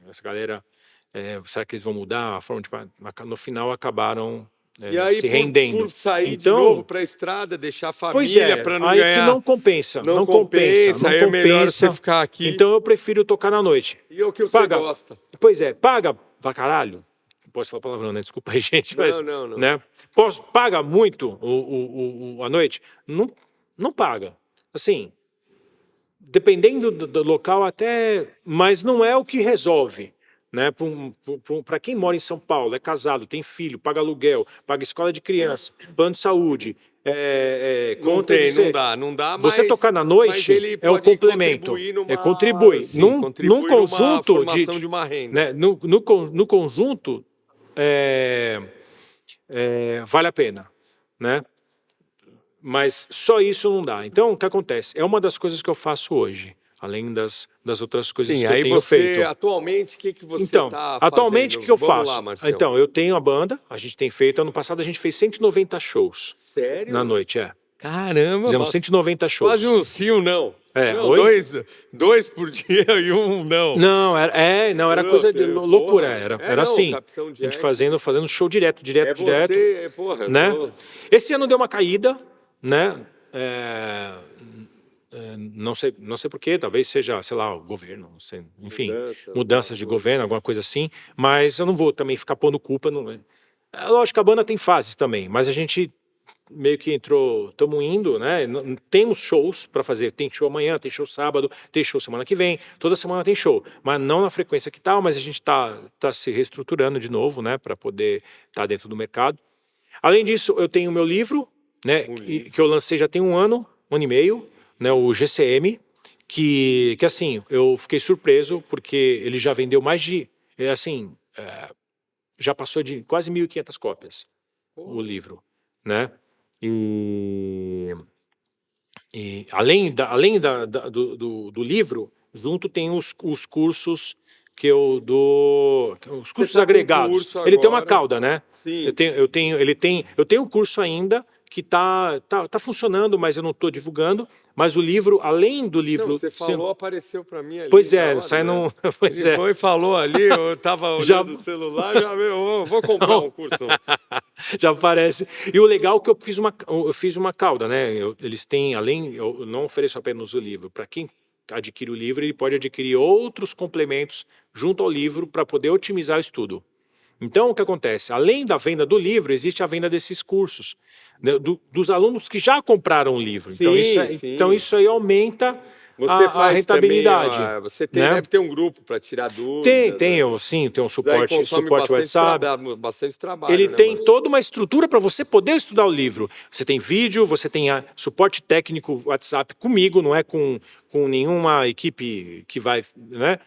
essa galera, será que eles vão mudar a forma de... No final acabaram e aí, se rendendo. Por sair de novo para a estrada, deixar a família para não aí ganhar... que não compensa. Não compensa, aí é melhor você ficar aqui. Então eu prefiro tocar na noite. E o que você gosta? Pois é, paga pra caralho. Não posso falar palavrão, né? Desculpa aí, gente. Mas, não. Né? Paga muito a noite? Não paga. Assim, dependendo do local até... Mas não é o que resolve. Né? Para quem mora em São Paulo, é casado, tem filho, paga aluguel, paga escola de criança, plano de saúde, não dá. Você tocar na noite é o complemento, contribui. Num conjunto de uma renda. Né? No conjunto vale a pena, né? Mas só isso não dá. Então o que acontece? É uma das coisas que eu faço hoje. Além das outras coisas que eu tenho feito. Atualmente, o que você está fazendo? Atualmente, o que eu faço? Lá, Marcião. Então, eu tenho a banda, a gente tem feito, ano passado a gente fez 190 shows. Sério? Na noite, Caramba! Fizemos 190 shows. Quase um sim, um não. Não, dois por dia e um não. Não, era coisa de loucura, era assim. A gente fazendo show direto. Porra, né? Esse ano deu uma caída, né? Não sei porquê, talvez seja, sei lá, o governo, não sei, enfim, mudanças de governo, alguma coisa assim, mas eu não vou também ficar pondo culpa. Lógico que a banda tem fases também, mas a gente meio que estamos indo, né? Temos shows para fazer, tem show amanhã, tem show sábado, tem show semana que vem, toda semana tem show, mas não na frequência que tal, mas a gente tá se reestruturando de novo, né, para poder estar dentro do mercado. Além disso, eu tenho o meu livro, né, que eu lancei já tem um ano e meio, né, o GCM, que assim, eu fiquei surpreso, porque ele já vendeu mais de, já passou de quase 1.500 cópias, o livro, né? E do livro, junto tem os cursos que eu dou, os cursos tá com agregados. curso Ele tem uma agora. cauda, né? Sim. Eu tenho um curso ainda que tá funcionando, mas eu não estou divulgando. Mas o livro, além do livro... Não, você falou, apareceu para mim ali. Pois na é, hora, sai né? no... Pois Ele é. foi e falou ali, eu estava olhando o celular, já vou comprar um curso. Já aparece. E o legal é que eu fiz uma cauda, né? Eles têm, eu não ofereço apenas o livro. Para quem adquire o livro, ele pode adquirir outros complementos junto ao livro para poder otimizar o estudo. Então, o que acontece? Além da venda do livro, existe a venda desses cursos, né, dos alunos que já compraram o livro. Sim, então, isso aí aumenta a rentabilidade. Também, ó, você né? deve ter um grupo para tirar dúvidas. Tem um suporte WhatsApp. Bastante trabalho. Ele né, tem Márcio? toda uma estrutura para você poder estudar o livro. Você tem vídeo, você tem suporte técnico WhatsApp comigo, não é com nenhuma equipe que vai, né?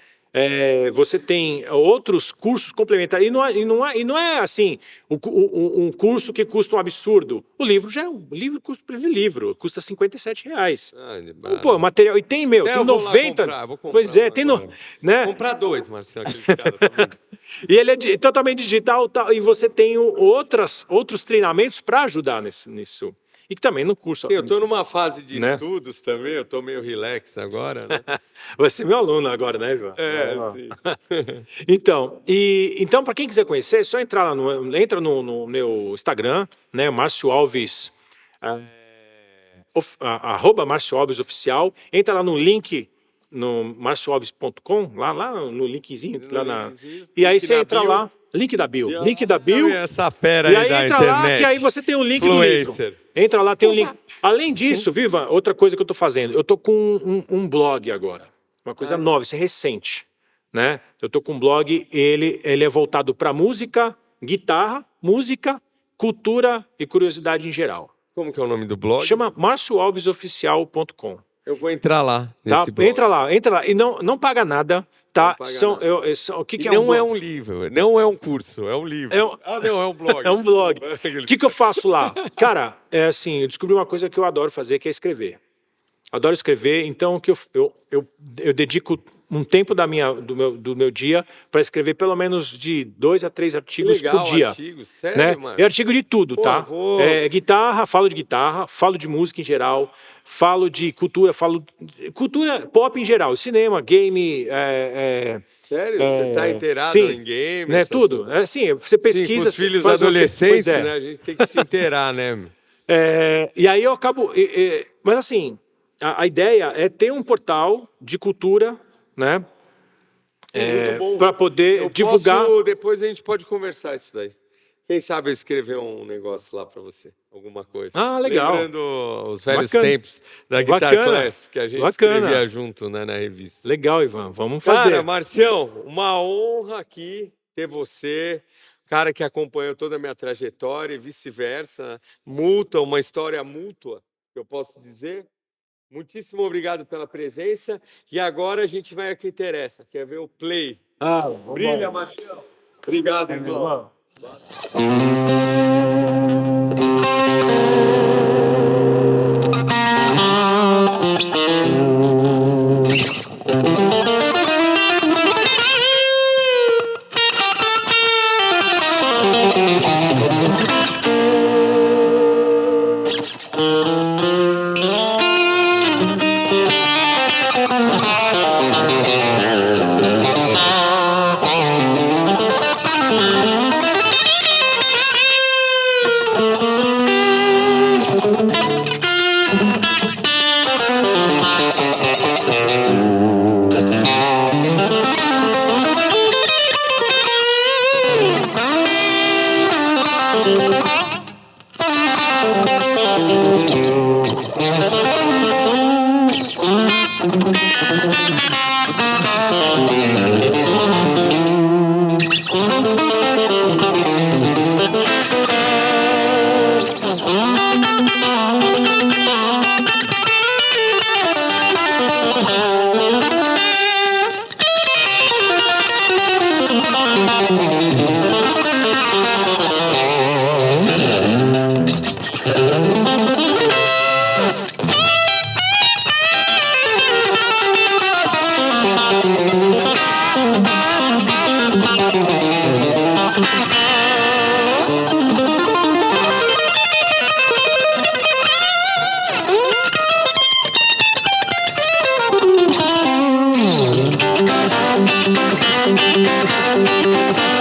Você tem outros cursos complementares. E não é assim, um curso que custa um absurdo. O livro custa R$57. Pô, material. E tem, tem 90. Vou comprar pois é, tem né? Comprar 2, Marcelo, aqueles caras. E ele é totalmente digital, e você tem outros treinamentos para ajudar nisso. E que também no curso... Sim, eu estou numa fase de estudos também, eu estou meio relax agora, né? Vai ser meu aluno agora, né, Ivan? Sim. Então, para quem quiser conhecer, é só entrar lá entra no meu Instagram, né, Márcio Alves, @ Márcio Alves Oficial, entra lá no link, no marcioalves.com, lá no linkzinho, e aí você entra lá, link da bio, Essa fera e aí aí da entra internet. lá, que aí você tem o link do livro. Entra lá, tem o link. Além disso, Viva, outra coisa que eu estou fazendo, eu estou com um blog agora, uma coisa nova, isso é recente, né? Eu estou com um blog, ele é voltado para música, guitarra, música, cultura e curiosidade em geral. Como que é o nome do blog? Chama marcioalvesoficial.com. Eu vou entrar lá nesse blog. Entra lá. E não paga nada, tá? O que é não é um livro, não é um curso, é um livro. Não, é um blog. É um blog. O que eu faço lá? Cara, é assim, eu descobri uma coisa que eu adoro fazer, que é escrever. Adoro escrever, então que eu dedico um tempo do meu dia para escrever pelo menos de 2 a 3 artigos por dia. Artigos, sério, né? mano? É artigo de tudo, tá? Guitarra, falo de música em geral, falo de cultura, cultura pop em geral, cinema, game. Sério? Você está inteirado em game? Né? Tudo. Assim, você pesquisa. Com os filhos adolescentes, né? A gente tem que se inteirar, né? E aí eu acabo. Mas assim, a ideia é ter um portal de cultura, né? Para poder divulgar. Depois a gente pode conversar isso daí. Quem sabe eu escrever um negócio lá para você, alguma coisa. Legal. Lembrando os velhos tempos da Guitar Class, que a gente escrevia junto, né, na revista. Legal, Ivan, vamos fazer. Cara, Marcião, uma honra aqui ter você, cara que acompanhou toda a minha trajetória e vice-versa. Uma história mútua, eu posso dizer. Muitíssimo obrigado pela presença. E agora a gente vai ao que interessa, que é ver o play. Brilha, Marcião. Obrigado, irmão. Música